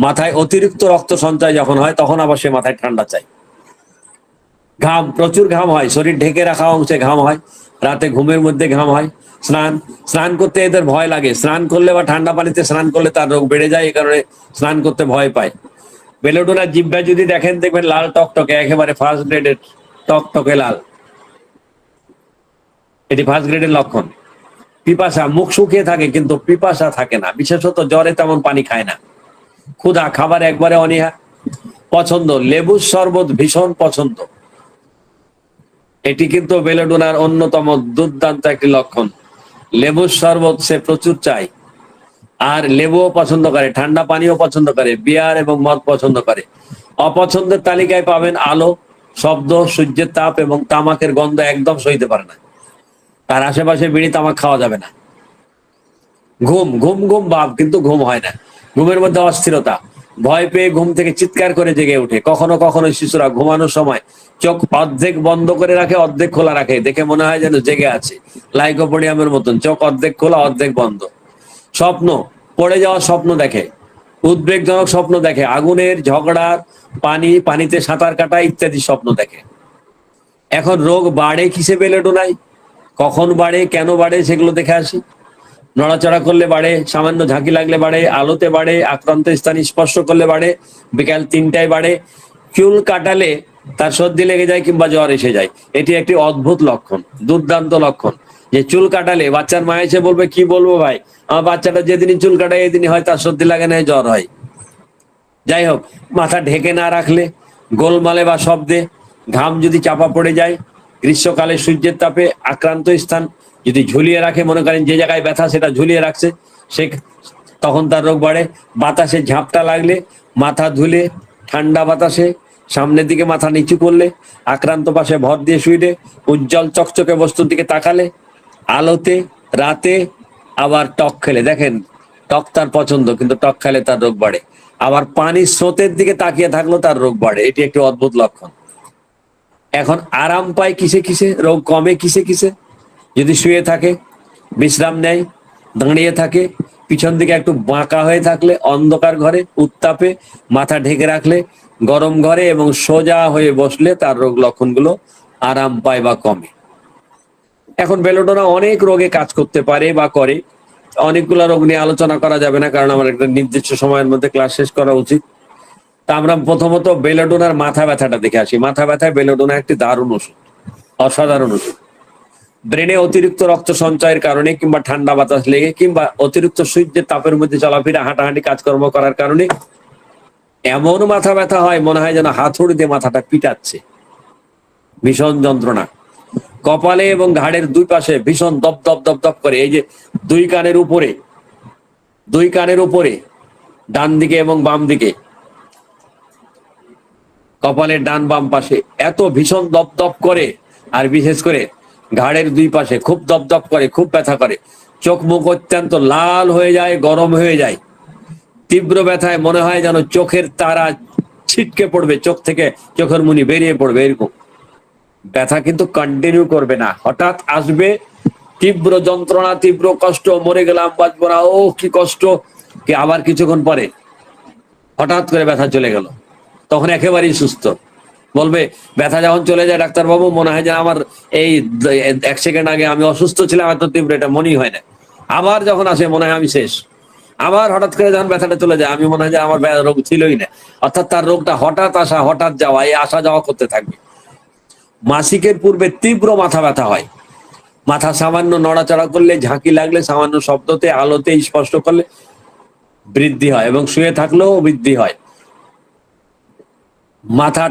মাথায় অতিরিক্ত রক্ত সঞ্চয় যখন হয় তখন আবার সে মাথায় ঠান্ডা চাই। ঘাম, প্রচুর ঘাম হয়, শরীর ঢেকে রাখা অংশে ঘাম হয়, রাতে ঘুমের মধ্যে ঘাম হয়। স্নান করতে এদের ভয় লাগে, স্নান করলে বা ঠান্ডা পানিতে স্নান করলে তার রোগ বেড়ে যায়, এই কারণে স্নান করতে ভয় পায়। বেলোডোনার জিহ্বা যদি দেখেন, দেখবেন লাল টকটকে, একেবারে ফার্স্ট গ্রেডের টকটকে লাল, এটি ফার্স্ট গ্রেডের লক্ষণ। পিপাসা, মুখ শুকিয়ে থাকে কিন্তু পিপাসা থাকে না, বিশেষত জ্বরে তেমন পানি খায় না। ক্ষুধা, খাবার একবারে অনীহা। পছন্দ, লেবুর শরবত ভীষণ পছন্দ। এটি কিন্তু বেলেডোনার অন্যতম দুর্দান্ত একটি লক্ষণ। লেবুর শরবত সে প্রচুর চায়, আর লেবুও পছন্দ করে, ঠান্ডা পানিও পছন্দ করে, বিয়ার এবং মদ পছন্দ করে। অপছন্দের তালিকায় পাবেন আলো, শব্দ, সূর্যের তাপ এবং তামাকের গন্ধ একদম সইতে পারে না। তার আশেপাশে বিড়ি তামাক খাওয়া যাবে না। ঘুম, ঘুম ঘুম ভাব কিন্তু ঘুম হয় না। ঘুমের মধ্যে অস্থিরতা, ভয় পেয়ে ঘুম থেকে চিৎকার করে জেগে ওঠে। কখনো কখনো শিশুরা ঘুমানোর সময় চোখ অর্ধেক বন্ধ করে রাখে, অর্ধেক খোলা রাখে, দেখে মনে হয় যেন জেগে আছে। লাইকোপোডিয়ামের মতন চোখ অর্ধেক খোলা অর্ধেক বন্ধ। স্বপ্ন, পড়ে যাওয়ার স্বপ্ন দেখে, উদ্বেগজনক স্বপ্ন দেখে, আগুনের, ঝগড়ার, পানিতে সাঁতার কাটা ইত্যাদি স্বপ্ন দেখে। এখন রোগ বাড়ে কিসে বেলেডোনায়, কখন বাড়ে, কেন বাড়ে সেগুলো দেখে আসি। নড়াচড়া করলে বাড়ে, সামান্য ঝাঁকি লাগলে বাড়ে, আলোতে বাড়ে, আক্রান্ত স্থান স্পর্শ করলে বাড়ে, বিকাল 3টায় বাড়ে, চুল কাটালে তার সর্দি লেগে যায় কিংবা জ্বর এসে যায়। এটি একটি অদ্ভুত লক্ষণ, দুর্দান্ত লক্ষণ। যে চুল কাটালে বাচ্চার মা এসে বলবে, কি বলবো ভাই, আমার বাচ্চাটা যেদিনই চুল কাটায় এদিনই হয় তার সর্দি লাগে না, জ্বর হয়। যাই হোক, মাথা ঢেকে না রাখলে, গোলমালে বা শব্দে, ঘাম যদি চাপা পড়ে যায়, গ্রীষ্মকালে সূর্যের তাপে আক্রান্ত স্থান যদি ঝুলিয়ে রাখে, মনে করেন যে জায়গায় ব্যথা সেটা ঝুলিয়ে রাখছে, সে তখন তার রোগ বাড়ে। বাতাসে ঝাপটা লাগলে, মাথা ধুলে, ঠান্ডা বাতাসে সামনের দিকে মাথা নিচু করলে, আক্রান্ত পাশে ভর দিয়ে শুইলে, উজ্জ্বল চকচকে বস্তুর দিকে তাকালে, আলোতে, রাতে, আবার টক খেলে, দেখেন টক তার পছন্দ কিন্তু টক খেলে তার রোগ বাড়ে। আবার পানির স্রোতের দিকে তাকিয়ে থাকলেও তার রোগ বাড়ে। এটি একটি অদ্ভুত লক্ষণ। এখন আরাম পায় কিসে কিসে, রোগ কমে কিসে কিসে? যদি শুয়ে থাকে, বিশ্রাম নেয়, দাঁড়িয়ে থাকে, পিছন দিকে একটু বাঁকা হয়ে থাকলে, অন্ধকার ঘরে, উত্তাপে, মাথা ঢেকে রাখলে, গরম ঘরে এবং সোজা হয়ে বসলে তার রোগ লক্ষণগুলো আরাম পায় বা কমে। এখন বেলোডোনা অনেক রোগে কাজ করতে পারে বা করে। অনেকগুলো রোগ নিয়ে আলোচনা করা যাবে না, কারণ আমার একটা নির্দিষ্ট সময়ের মধ্যে ক্লাস শেষ করা উচিত। তা আমরা প্রথমত বেলোডোনার মাথা ব্যথাটা দেখে আসি। মাথা ব্যথায় বেলোডোনা একটি দারুণ ওষুধ, অসাধারণ ওষুধ। ব্রেনে অতিরিক্ত রক্ত সঞ্চয়ের কারণে কিংবা ঠান্ডা বাতাস লেগে কিংবা অতিরিক্ত সূর্যের তাপের মধ্যে চলাফেরা, হাঁটাহাঁটি, কাজকর্ম করার কারণে এমন মাথা ব্যথা হয় মনে হয় যেন হাতুড়ি দিয়ে মাথাটা পিটাচ্ছে, ভীষণ যন্ত্রণা। কপালে এবং ঘাড়ের দুই পাশে ভীষণ দপ দপ দপ দপ করে, এই যে দুই কানের উপরে ডান দিকে এবং বাম দিকে, কপালের ডান বাম পাশে এত ভীষণ দপ দপ করে, আর বিশেষ করে ঘাড়ের দুই পাশে খুব দপ দপ করে, খুব ব্যথা করে। চোখ মুখ অত্যন্ত লাল হয়ে যায়, গরম হয়ে যায়। তীব্র ব্যথায় মনে হয় যেন চোখের তারা ছিটকে পড়বে, চোখ থেকে চোখের মনি বেরিয়ে পড়বে, এরকম ব্যথা। কিন্তু কন্টিনিউ করবে না, হঠাৎ আসবে তীব্র যন্ত্রণা, তীব্র কষ্ট, মরে গেলাম, বাঁচবো না, ও কি কষ্ট, কি আবার কিছুক্ষণ পরে হঠাৎ করে ব্যথা চলে গেল, তখন একেবারেই সুস্থ। বলবে ব্যথা যখন চলে যায়, ডাক্তারবাবু মনে হয় যে আমার এই 1 সেকেন্ড আগে আমি অসুস্থ ছিলাম, এত তীব্র এটা মনেই হয় না। আবার যখন আসে মনে হয় আমি শেষ। আবার হঠাৎ করে যখন ব্যথাটা চলে যায়, আমি মনে হয় যে আমার রোগ ছিলই না। অর্থাৎ তার রোগটা হঠাৎ আসা হঠাৎ যাওয়া, এই আসা যাওয়া করতে থাকবে। মাসিকের পূর্বে তীব্র মাথা ব্যথা হয়। মাথা সামান্য নড়াচড়া করলে, ঝাঁকি লাগলে, সামান্য শব্দতে, আলোতে স্পষ্ট করলে বৃদ্ধি হয় এবং শুয়ে থাকলেও বৃদ্ধি হয়। মাথা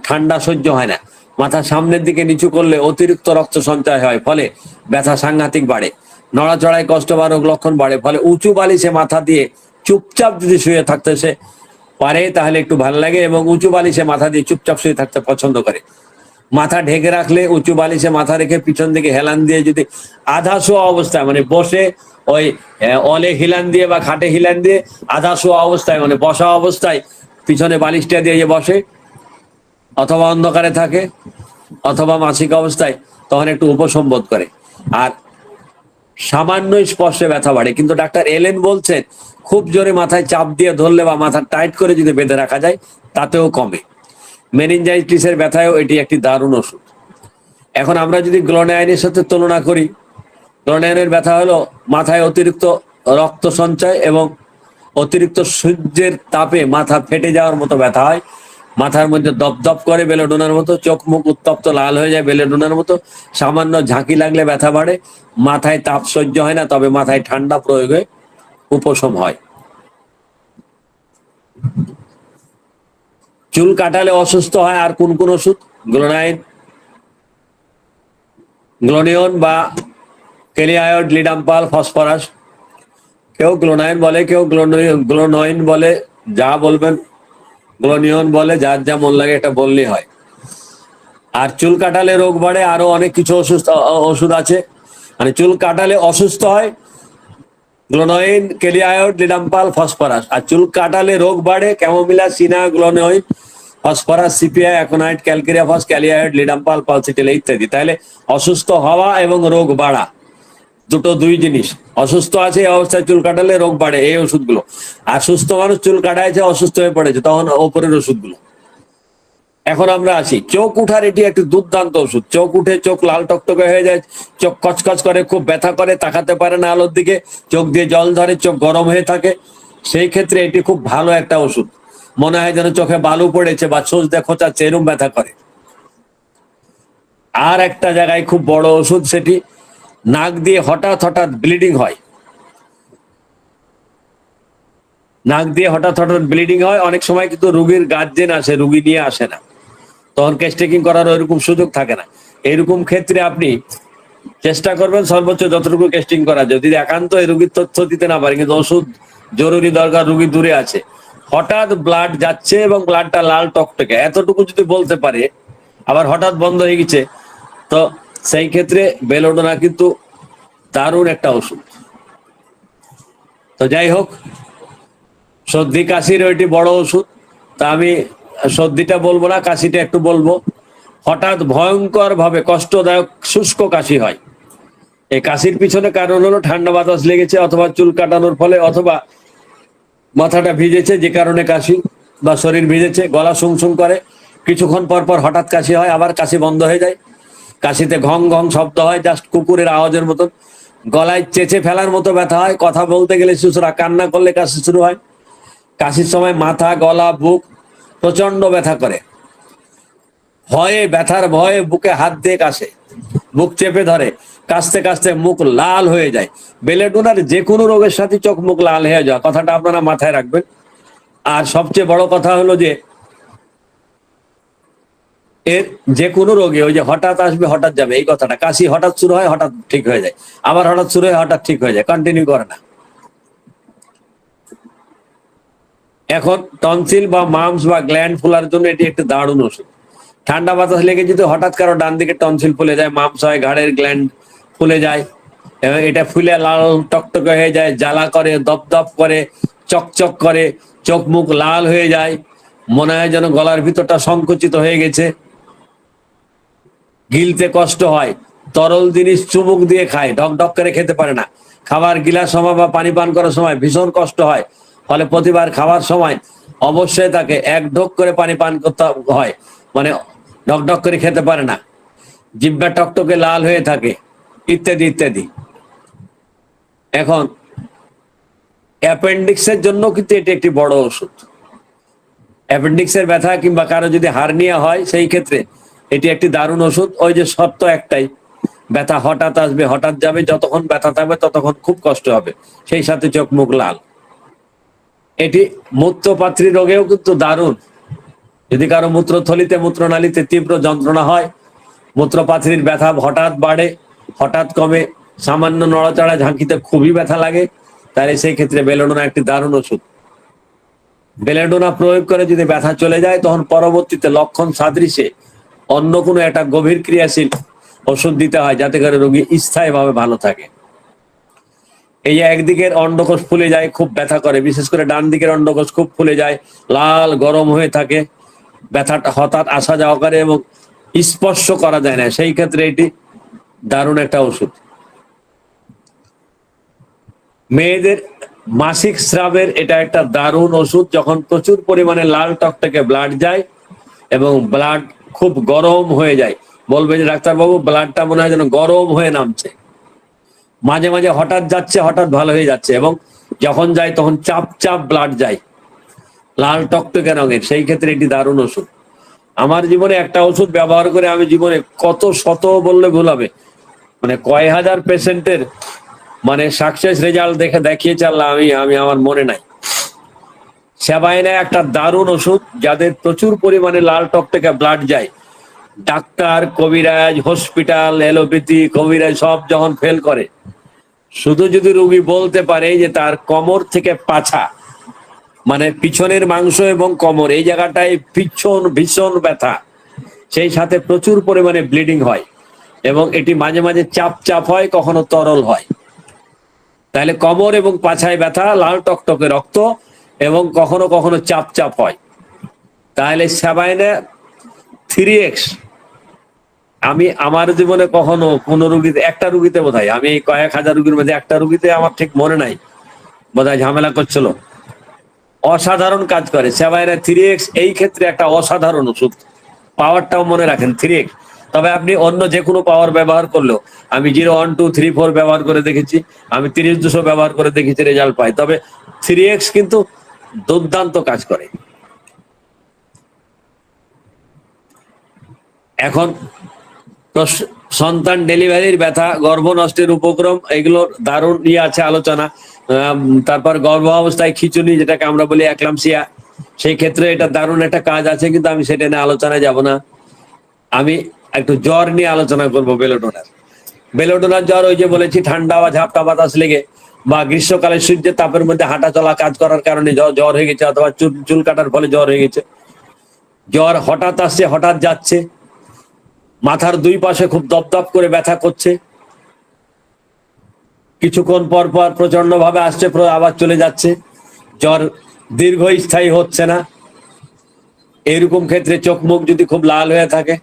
ঠান্ডা সহ্য হয় না। মাথা সামনের দিকে নিচু করলে অতিরিক্ত রক্ত সঞ্চয় হয়, ফলে ব্যথা সাংঘাতিক বাড়ে। নড়াচড়ায় কষ্ট বা রোগ লক্ষণ বাড়ে। ফলে উঁচু বালিশে মাথা দিয়ে চুপচাপ যদি শুয়ে থাকতে সে পারে তাহলে একটু ভালো লাগে, এবং উঁচু বালিশে মাথা দিয়ে চুপচাপ শুয়ে থাকতে পছন্দ করে। মাথা ঢেকে রাখলে, উঁচু বালিশে মাথা রেখে পিছন দিকে হেলান দিয়ে যদি আধা শোয়া অবস্থায়, মানে বসে ওই অলে হিলান দিয়ে বা খাটে হিলান দিয়ে আধা শোয়া অবস্থায়, মানে বসা অবস্থায় পিছনে বালিশটা দিয়ে যে বসে, অথবা অন্ধকারে থাকে, অথবা মাসিক অবস্থায়, তখন একটু উপশম বোধ করে। আর সামান্য স্পর্শে ব্যথা বাড়ে। কিন্তু ডাক্তার এলেন বলছেন খুব জোরে মাথায় চাপ দিয়ে ধরলে বা মাথা টাইট করে যদি বেঁধে রাখা যায় তাতেও কমে। মেনিনজাইটিসের ব্যথায়ও এটি একটি দারুণ ওষুধ। এখন আমরা যদি গ্লোনায়নের সাথে তুলনা করি, গ্লোনায়নের ব্যথা হলো মাথায় অতিরিক্ত রক্ত সঞ্চয় এবং অতিরিক্ত সূর্যের তাপে মাথা ফেটে যাওয়ার মতো ব্যথা হয়। মাথার মধ্যে দপদপ করে বেলেডোনার মতো, চোখ মুখ উত্তপ্ত লাল হয়ে যায় বেলেডোনার মতো, সামান্য ঝাঁকি লাগলে ব্যথা বাড়ে, মাথায় তাপ সহ্য হয় না, তবে মাথায় ঠান্ডা প্রয়োগে উপশম হয়। চুল কাটালে অসুস্থ হয় আর কোন কোন ওষুধ? গ্লোনাইন, গ্লোনিয়ন বা কেলিয়ায়ড, লিডাম্পাল, ফসফরাস। কেউ গ্লোনাইন বলে, কেউ গ্লোনয়েন বলে, যা বলবেন। গ্লোনিয়ন বলে, যার যা মন লাগে এটা বললেই হয়। আর চুল কাটালে রোগ বাড়ে আরো অনেক কিছু ওষুধ আছে। মানে চুল কাটালে অসুস্থ হয় গ্লোনয়েন, কেলিয়ায়ড, লিডাম্পাল, ফসফরাস। আর চুল কাটালে রোগ বাড়ে ক্যামোমিলা, সিনা, গ্লোনয়েন, ফসফরাস, সিপিআই, অ্যাকোনাইট, ক্যালকেরিয়াফস, ক্যালিয়ায়ড, লিডাম্পাল, পালসিটেল ইত্যাদি। তাহলে অসুস্থ হওয়া এবং রোগ বাড়া দুটো দুই জিনিস। অসুস্থ আছে এই অবস্থায় চুল কাটালে রোগ বাড়ে, এই ওষুধগুলো। আর সুস্থ মানুষ চুল কাটাইছে, অসুস্থ হয়ে পড়েছে, তখন ওপরের ওষুধগুলো। এখন আমরা আসি চোখ উঠার। এটি একটি দুর্দান্ত ওষুধ। চোখ উঠে চোখ লাল টকটকে হয়ে যায়, চোখ কচকচ করে, খুব ব্যথা করে, তাকাতে পারে না আলোর দিকে, চোখ দিয়ে জল ধরে, চোখ গরম হয়ে থাকে, সেই ক্ষেত্রে এটি খুব ভালো একটা ওষুধ। মনে হয় যেন চোখে বালু পড়েছে বা সোজ খোঁচাচ্ছে, এরকম ব্যথা করে। আর একটা জায়গায় খুব বড় ওষুধ, সেটি নাক দিয়ে হঠাৎ হঠাৎ ব্লিডিং হয়। নাক দিয়ে হঠাৎ হঠাৎ ব্লিডিং হয়, অনেক সময় কিন্তু রুগীর গার্জেন আসে, রুগী নিয়ে আসে না, তখন কেস টেকিং করার ওইরকম সুযোগ থাকে না। এরকম ক্ষেত্রে আপনি চেষ্টা করবেন সর্বোচ্চ যতটুকু টেস্টিং করা, যদি একান্ত এই রুগীর তথ্য দিতে না পারে, কিন্তু ওষুধ জরুরি দরকার, রুগী দূরে আছে, হঠাৎ ব্লাড যাচ্ছে এবং ব্লাডটা লাল টকটকে, এতটুকু যদি বলতে পারে, আবার হঠাৎ বন্ধ হয়ে গেছে, তো সেই ক্ষেত্রে বেলোডোনা কিন্তু দারুণ একটা ওষুধ। তো যাই হোক, সর্দি কাশির ওইটি বড় ওষুধ। তা আমি সর্দিটা বলবো না, কাশিটা একটু বলবো। হঠাৎ ভয়ঙ্কর ভাবে কষ্টদায়ক শুষ্ক কাশি হয়। এই কাশির পিছনে কারণ হলো ঠান্ডা বাতাস লেগেছে, অথবা চুল কাটানোর ফলে, অথবা মাথাটা ভিজেছে যে কারণে কাশি, বা শরীর ভিজেছে, গলা শুংশুং করে, কিছুক্ষণ পর পর হঠাৎ কাশি হয়, আবার কাশি বন্ধ হয়ে যায়। কাশিতে ঘং ঘং শব্দ হয়, জাস্ট কুকুরের আওয়াজের মতন। গলায় চেঁচে ফেলার মতো ব্যথা হয়, কথা বলতে গেলে শিশুরা, কান্না করলে কাশি শুরু হয়। কাশির সময় মাথা, গলা, বুক প্রচন্ড ব্যথা করে। ভয়ে, ব্যথার ভয়ে বুকে হাত দিয়ে কাশে, বুক চেপে ধরে, কাশতে কাশতে মুখ লাল হয়ে যায়। বেলেডোনার যে কোনো রোগের সাথে চোখ মুখ লাল হয়ে যায়, কথাটা আপনারা মাথায় রাখবেন। আর সবচেয়ে বড় কথা হলো যে এর যে কোনো রোগে ওই যে হঠাৎ আসবে হঠাৎ যাবে, এই কথাটা, কাশি হঠাৎ শুরু হয় হঠাৎ ঠিক হয়ে যায়, আবার হঠাৎ শুরু হয় হঠাৎ ঠিক হয়ে যায়, কন্টিনিউ করে না। এখন টনসিল বা মামস বা গ্ল্যান্ড ফোলার জন্য এটি একটি দারুণ ওষুধ। ঠান্ডা বাতাস লেগে যদি হঠাৎ কারো ডান দিকে টনসিল ফুলে যায়, মামস হয়, ঘাড়ের গ্ল্যান্ড ফুলে যায়, এবং এটা ফুলে লাল টকটকে হয়ে যায়, জ্বালা করে, দপদপ করে, চকচক করে, চোখ মুখ লাল হয়ে যায়, মনে হয় যেন গলার ভিতরটা সংকুচিত হয়ে গেছে, গিলতে কষ্ট হয়, তরল জিনিস চুমুক দিয়ে খায়, ঢক ঢক করে খেতে পারে না, খাবার গিলার সময় বা পানি পান করার সময় ভীষণ কষ্ট হয়, ফলে প্রতিবার খাওয়ার সময় অবশ্যই তাকে এক ঢোক করে পানি পান করতে হয়, মানে ঢক ঢক করে খেতে পারে না, জিহ্বা টকটকে লাল হয়ে থাকে, ইত্যাদি ইত্যাদি। এখন অ্যাপেন্ডিক্সের জন্য কিন্তু এটি একটি বড় ওষুধ। অ্যাপেন্ডিক্সের ব্যথা কিংবা কারো যদি হার্নিয়া হয়, সেই ক্ষেত্রে এটি একটি দারুণ ওষুধ। ওই যে শর্ত একটাই, ব্যথা হঠাৎ আসবে হঠাৎ যাবে, যতক্ষণ ব্যথা থাকবে ততক্ষণ খুব কষ্ট হবে, সেই সাথে চোখ মুখ লাল। এটি মূত্রপাথড়ী রোগেও কিন্তু দারুণ। যদি কারো মূত্রথলিতে, মূত্রনালীতে তীব্র যন্ত্রণা হয়, মূত্রপাথড়ীর ব্যথা হঠাৎ বাড়ে হঠাৎ কমে, সামান্য নড়াচড়া ঝাঁকিতে খুবই ব্যথা লাগে, তাহলে সেই ক্ষেত্রে বেলেডোনা একটি দারুণ ওষুধ। বেলেডোনা প্রয়োগ করে যদি ব্যথা চলে যায়, তখন পরবর্তীতে লক্ষণ সাদৃশ্যে অন্য কোনো একটা গভীর ক্রিয়াশীল ওষুধ দিতে হয়, যাতে করে রোগী স্থায়ীভাবে ভালো থাকে। এই যে একদিকের অন্ডকোষ ফুলে যায়, খুব ব্যথা করে, বিশেষ করে ডান দিকের অন্ডকোষ খুব ফুলে যায়, লাল গরম হয়ে থাকে, ব্যথাটা হঠাৎ আসা যাওয়া করে এবং স্পর্শ করা যায় না, সেই ক্ষেত্রে এটি দারুণ একটা ওষুধ। মেয়েদের মাসিক স্রাবের এটা একটা দারুণ ওষুধ। যখন প্রচুর পরিমাণে লাল টকটকে ব্লাড যায় এবং ব্লাড খুব গরম হয়ে যায়, বলবে যে ডাক্তারবাবু ব্লাডটা মনে হয় যেন গরম হয়ে নামছে, মাঝে মাঝে হঠাৎ যাচ্ছে হঠাৎ ভালো হয়ে যাচ্ছে, এবং যখন যায় তখন চাপ চাপ ব্লাড যায়, লাল টকটকে রঙের, সেই ক্ষেত্রে এটি দারুণ ওষুধ। আমার জীবনে একটা ওষুধ ব্যবহার করে আমি জীবনে কত শত বললে ভুল হবে, মানে কয় হাজার পেশেন্টের মানে সাকসেস রেজাল্ট দেখিয়েছে আল্লাহ, আমি আমার মনে নাই। সেবাইনা একটা দারুণ ওষুধ, যাদের প্রচুর পরিমাণে লাল টকটকে ব্লাড যায়, ডাক্তার, কবিরাজ, হসপিটাল, এলোপ্যাথি, কবিরাজ সব যখন ফেল করে, শুধু যদি রোগী বলতে পারে যে তার কোমর থেকে পাছা, মানে পিছনের মাংস এবং কোমর এই জায়গাটায় ভীষণ ভীষণ ব্যথা, সেই সাথে প্রচুর পরিমাণে ব্লিডিং হয় এবং এটি মাঝে মাঝে চাপ চাপ হয়, কখনো তরল হয়, তাহলে কোমর এবং পাছায় ব্যথা, লাল টকটকে রক্ত এবং কখনো কখনো চাপ চাপ হয়, তাহলে সেবাইনা 3x আমি আমার জীবনে কখনো কোন রুগীতে, একটা রুগীতে বোধহয়, আমি এই কয়েক হাজার রুগীর মধ্যে একটা রুগীতে, আমার ঠিক মনে নাই, বোধহয় ঝামেলা করছিল। অসাধারণ কাজ করে সেবাইনা 3x, এই ক্ষেত্রে একটা অসাধারণ ওষুধ। পাওয়ারটাও মনে রাখেন 3x। তবে আপনি অন্য যে কোনো পাওয়ার ব্যবহার করলেও, আমি 0, 1, 2, 3, 4 ব্যবহার করে দেখেছি, আমি 30-200 ব্যবহার করে দেখেছি, রেজাল্ট পাই। তবে 3x কিন্তু দুর্দান্ত কাজ করে। এখন সন্তান ডেলিভারির ব্যথা, গর্ভ নষ্টের উপক্রম, এগুলোর দারুণ আছে আলোচনা। তারপর গর্ভ অবস্থায় খিচুনি, যেটাকে আমরা বলি একলামসিয়া, সেই ক্ষেত্রে এটা দারুণ একটা কাজ আছে, কিন্তু আমি সেটা নিয়ে আলোচনায় যাব না। আমি একটু জ্বর নিয়ে আলোচনা করব। বেলোডোনার জ্বর, ওই যে বলেছি ঠান্ডা বা ঝাপটা বাতাস লেগে বা গ্রীষ্মকালে সূর্যের তাপের মধ্যে হাঁটা চলা কাজ করার কারণে জ্বর হয়ে গেছে, অথবা চুল কাটার ফলে জ্বর হয়ে গেছে। জ্বর হঠাৎ আসছে, হঠাৎ যাচ্ছে, মাথার দুই পাশে খুব দপদপ করে ব্যথা করছে, কিছুক্ষণ পর পর প্রচন্ড ভাবে আসছে, আবার চলে যাচ্ছে, জ্বর দীর্ঘস্থায়ী হচ্ছে না। এইরকম ক্ষেত্রে চোখ মুখ যদি খুব লাল হয়ে থাকে,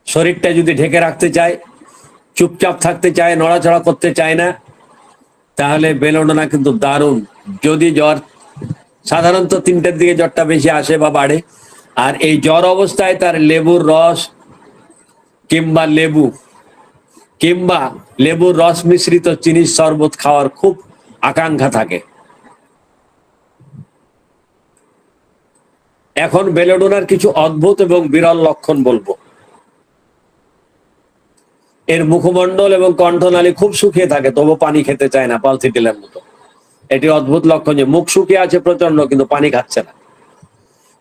শরীরটা যদি ঢেকে রাখতে চায়, চুপচাপ থাকতে চায়, নড়াচড়া করতে চায় না, তাহলে বেলোডোনা কিন্তু দারুণ। যদি জ্বর, সাধারণত 3টের দিকে জ্বরটা বেশি আসে বা বাড়ে, আর এই জ্বর অবস্থায় তার লেবুর রস কিংবা লেবুর রস মিশ্রিত চিনির শরবত খাওয়ার খুব আকাঙ্ক্ষা থাকে। এখন বেলোডোনার কিছু অদ্ভুত এবং বিরল লক্ষণ বলবো। এর মুখমণ্ডল এবং কণ্ঠনালী খুব শুকিয়ে থাকে, তবু পানি খেতে চায় না, পালসিটিলের মতো। এটি অদ্ভুত লক্ষণ যে মুখ শুকিয়ে আছে প্রচন্ড, কিন্তু পানি খাচ্ছে না।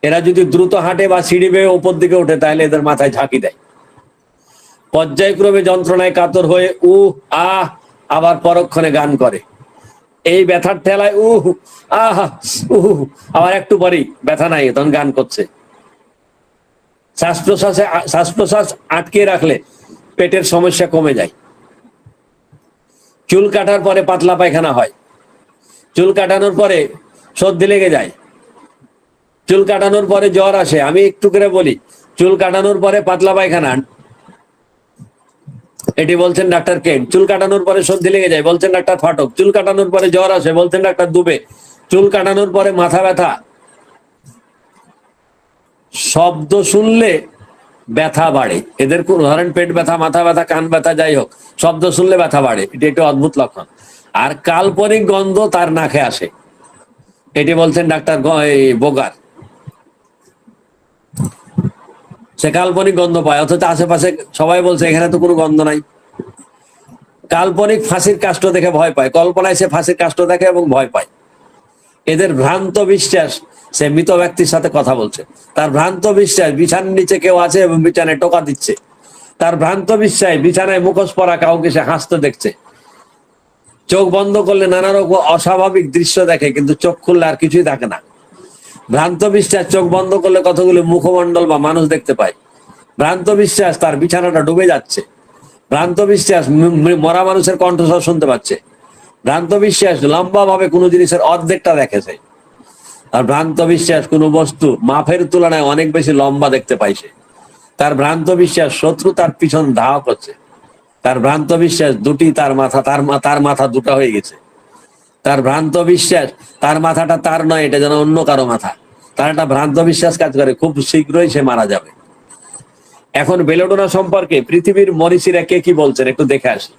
এরা যদি দ্রুত হাঁটে বা সিঁড়ি বেয়ে উপর দিকে ওঠে, তাহলে এদের মাথায় ঝাঁকি দেয়। পর্যায়ক্রমে যন্ত্রণায় কাতর হয়ে আবার পরক্ষণে গান করে। এই ব্যথার ঠেলায় আবার একটু পরেই ব্যথা নাই, তখন গান করছে। শ্বাস প্রশ্বাস আটকে রাখলে পেটের সমস্যা কমে যায়। চুল কাটার পরে পাতলা পায়খানা হয়, চুল কাটানোর পরে সর্দি লেগে যায়, চুল কাটানোর পরে জ্বর আসে। আমি একটু করে বলি, চুল কাটানোর পরে পাতলা পায়খানা, এটি বলছেন ডাক্তার কেন। চুল কাটানোর পরে সর্দি লেগে যায়, বলছেন ডাক্তার ফাটক। চুল কাটানোর পরে জ্বর আসে, বলছেন ডাক্তার দুবে। চুল কাটানোর পরে মাথা ব্যথা, শব্দ শুনলে ব্যথা বাড়ে। এদের ধরেন পেট ব্যথা, মাথা ব্যথা, কান ব্যথা, যাই হোক, শব্দ শুনলে ব্যথা বাড়ে, এটি একটি অদ্ভুত লক্ষণ। আর কাল্পনিক গন্ধ তার নাকে আসে, এটি বলছেন ডাক্তার বোগার। সে কাল্পনিক গন্ধ পায়, অথচ আশেপাশে সবাই বলছে এখানে তো কোনো গন্ধ নাই। কাল্পনিক ফাঁসির কাষ্ঠ দেখে ভয় পায়, কল্পনায় সে ফাঁসির কাষ্ঠ দেখে এবং ভয় পায়। এদের ভ্রান্ত বিশ্বাস সে মৃত ব্যক্তির সাথে কথা বলছে, তার ভ্রান্ত বিশ্বাস বিছানার নিচে কেউ আছে এবং বিছানায় টোকা দিচ্ছে, তার ভ্রান্ত বিশ্বাস বিছানায় মুখোশ পরা কাউকে সে হাসতে দেখছে। চোখ বন্ধ করলে নানা রকম অস্বাভাবিক দৃশ্য দেখে, কিন্তু চোখ খুললে আর কিছুই দেখে না। ভ্রান্ত বিশ্বাস চোখ বন্ধ করলে কতগুলো মুখমণ্ডল বা মানুষ দেখতে পায়। ভ্রান্ত বিশ্বাস তার বিছানাটা ডুবে যাচ্ছে। ভ্রান্ত বিশ্বাস মরা মানুষের কণ্ঠস্বর শুনতে পাচ্ছে। ভ্রান্ত বিশ্বাস লম্বা ভাবে কোনো জিনিসের অর্ধেকটা দেখেছে। আর ভ্রান্ত বিশ্বাস কোনো বস্তু মাপের তুলনায় অনেক বেশি লম্বা দেখতে পাইছে। তার ভ্রান্ত বিশ্বাস শত্রু তার পিছন ধাওয়া করছে। তার ভ্রান্ত বিশ্বাস তার মাথা দুটা হয়ে গেছে। তার ভ্রান্ত বিশ্বাস তার মাথাটা তার নয়, এটা যেন অন্য কারো মাথা। তার একটা ভ্রান্ত বিশ্বাস কাজ করে, খুব শীঘ্রই সে মারা যাবে। এখন বেলোডোনা সম্পর্কে পৃথিবীর মনীষীরা কে কি বলছেন একটু দেখে আসি।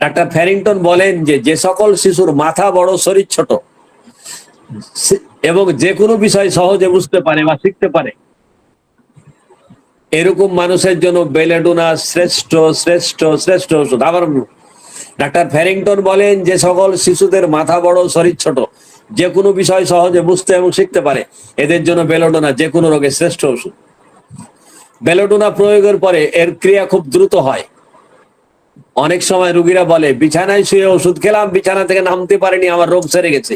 ডাক্তার ফ্যারিংটন বলেন যে সকল শিশুর মাথা বড় শরীর ছোট, এবং যে কোনো বিষয় সহজে বুঝতে পারে বা শিখতে পারে, এরকম মানুষের জন্য বেলেডোনা শ্রেষ্ঠ শ্রেষ্ঠ শ্রেষ্ঠ ওষুধ। আবার ডাক্তার ফ্যারিংটন বলেন, যে সকল শিশুদের মাথা বড়, শরীর ছোট, যে কোনো বিষয় সহজে বুঝতে এবং শিখতে পারে, এদের জন্য বেলেডোনা যে কোনো রোগের শ্রেষ্ঠ ওষুধ। বেলেডোনা প্রয়োগের পরে এর ক্রিয়া খুব দ্রুত হয়। অনেক সময় রোগীরা বলে, বিছানায় শুয়ে ওষুধ খেলাম, বিছানা থেকে নামতে পারিনি, আমার রোগ সেরে গেছে।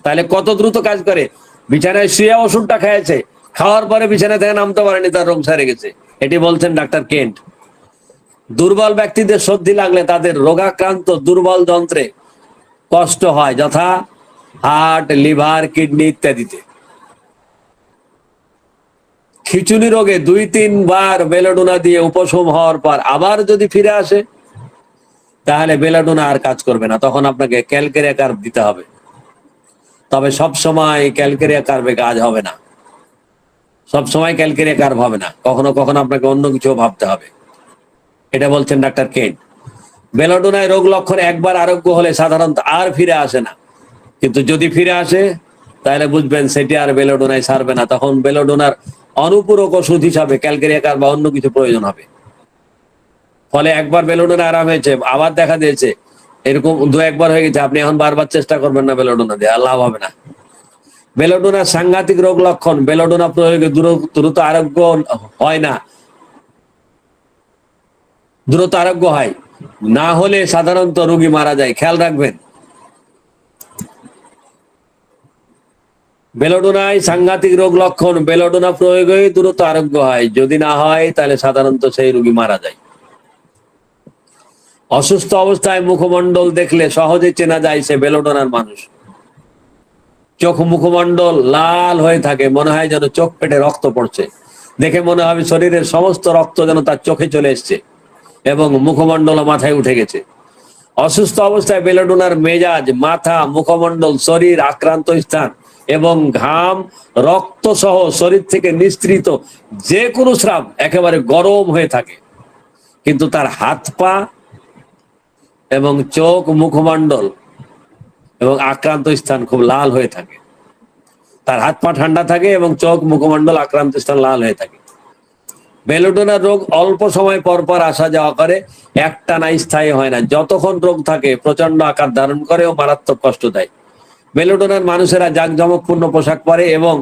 তাহলে কত দ্রুত কাজ করে! বিছানায় শুয়ে ওষুধটা খেয়েছে, খাওয়ার পরে বিছানা থেকে নামতে পারেনি, তার রোগ সেরে গেছে। এটি বলছেন ডাক্তার কেন্ট। দুর্বল ব্যক্তিদের সর্দি লাগলে তাদের রোগাক্রান্ত দুর্বল যন্ত্রে কষ্ট হয়, যথা হার্ট, লিভার, কিডনি ইত্যাদিতে। খিঁচুনি রোগে 2-3 বার বেলেডোনা দিয়ে উপশম হওয়ার পর আবার যদি ফিরে আসে, তাহলে বেলেডোনা আর কাজ করবে না, তখন আপনাকে ক্যালকেরিয়া কার্ভ দিতে হবে। তবে সব সময় ক্যালকেরিয়া কার্ভে কাজ হবে না, সব সময় ক্যালকেরিয়া কার্ভ হবে না, কখনো কখনো আপনাকে অন্য কিছু ভাবতে হবে। এটা বলছেন ডাক্তার কেন্ট। বেলেডোনায় রোগ লক্ষণ একবার আরোগ্য হলে সাধারণত আর ফিরে আসে না, কিন্তু যদি ফিরে আসে তাহলে বুঝবেন সেটি আর বেলেডোনায় সারবে না, তখন বেলেডোনার অনুপূরক ওষুধ হিসাবে ক্যালকেরিয়া কার্ভ বা অন্য কিছু প্রয়োজন হবে। ফলে একবার বেলেডোনা আরাম হয়েছে, আবার দেখা দিয়েছে, এরকম 2-1 বার হয়ে গেছে, আপনি এখন বারবার চেষ্টা করবেন না বেলেডোনা দিয়ে, আর লাভ হবে না। বেলেডোনার সাংঘাতিক রোগ লক্ষণ, বেলেডোনা প্রয়োগে দ্রুত আরোগ্য হয় না, দ্রুত আরোগ্য হয় না হলে সাধারণত রোগী মারা যায়। খেয়াল রাখবেন, বেলেডোনায় সাংঘাতিক রোগ লক্ষণ, বেলেডোনা প্রয়োগে দ্রুত আরোগ্য হয়, যদি না হয় তাহলে সাধারণত সেই রোগী মারা যায়। অসুস্থ অবস্থায় মুখমণ্ডল দেখলে সহজে চেনা যায় সে বেলেডোনার মানুষ। চোখ মুখমণ্ডল লাল হয়ে থাকে, মনে হয় যেন চোখ পেটে রক্ত পড়ছে, দেখে মনে হবে শরীরের সমস্ত রক্ত যেন তার চোখে চলে এসছে এবং মুখমণ্ডল মাথায় উঠে গেছে। অসুস্থ অবস্থায় বেলেডোনার মেজাজ, মাথা, মুখমণ্ডল, শরীর, আক্রান্ত স্থান এবং ঘাম, রক্ত সহ শরীর থেকে নিঃসৃত যে কোনো স্রাব একেবারে গরম হয়ে থাকে, কিন্তু তার হাত পা এবং চোখ, মুখমণ্ডল এবং আক্রান্ত স্থান খুব লাল হয়ে থাকে। তার হাত পা ঠান্ডা থাকে এবং চোখ, মুখমণ্ডল, আক্রান্ত স্থান লাল হয়ে থাকে। বেলেডোনার রোগ অল্প সময় পর পর আসা যাওয়া করে, একটানা স্থায়ী হয় না। যতক্ষণ রোগ থাকে প্রচন্ড আকার ধারণ করে ও মারাত্মক কষ্ট দেয়। বেলেডোনার মানুষেরা জাঁকজমকপূর্ণ পোশাক পরে এবং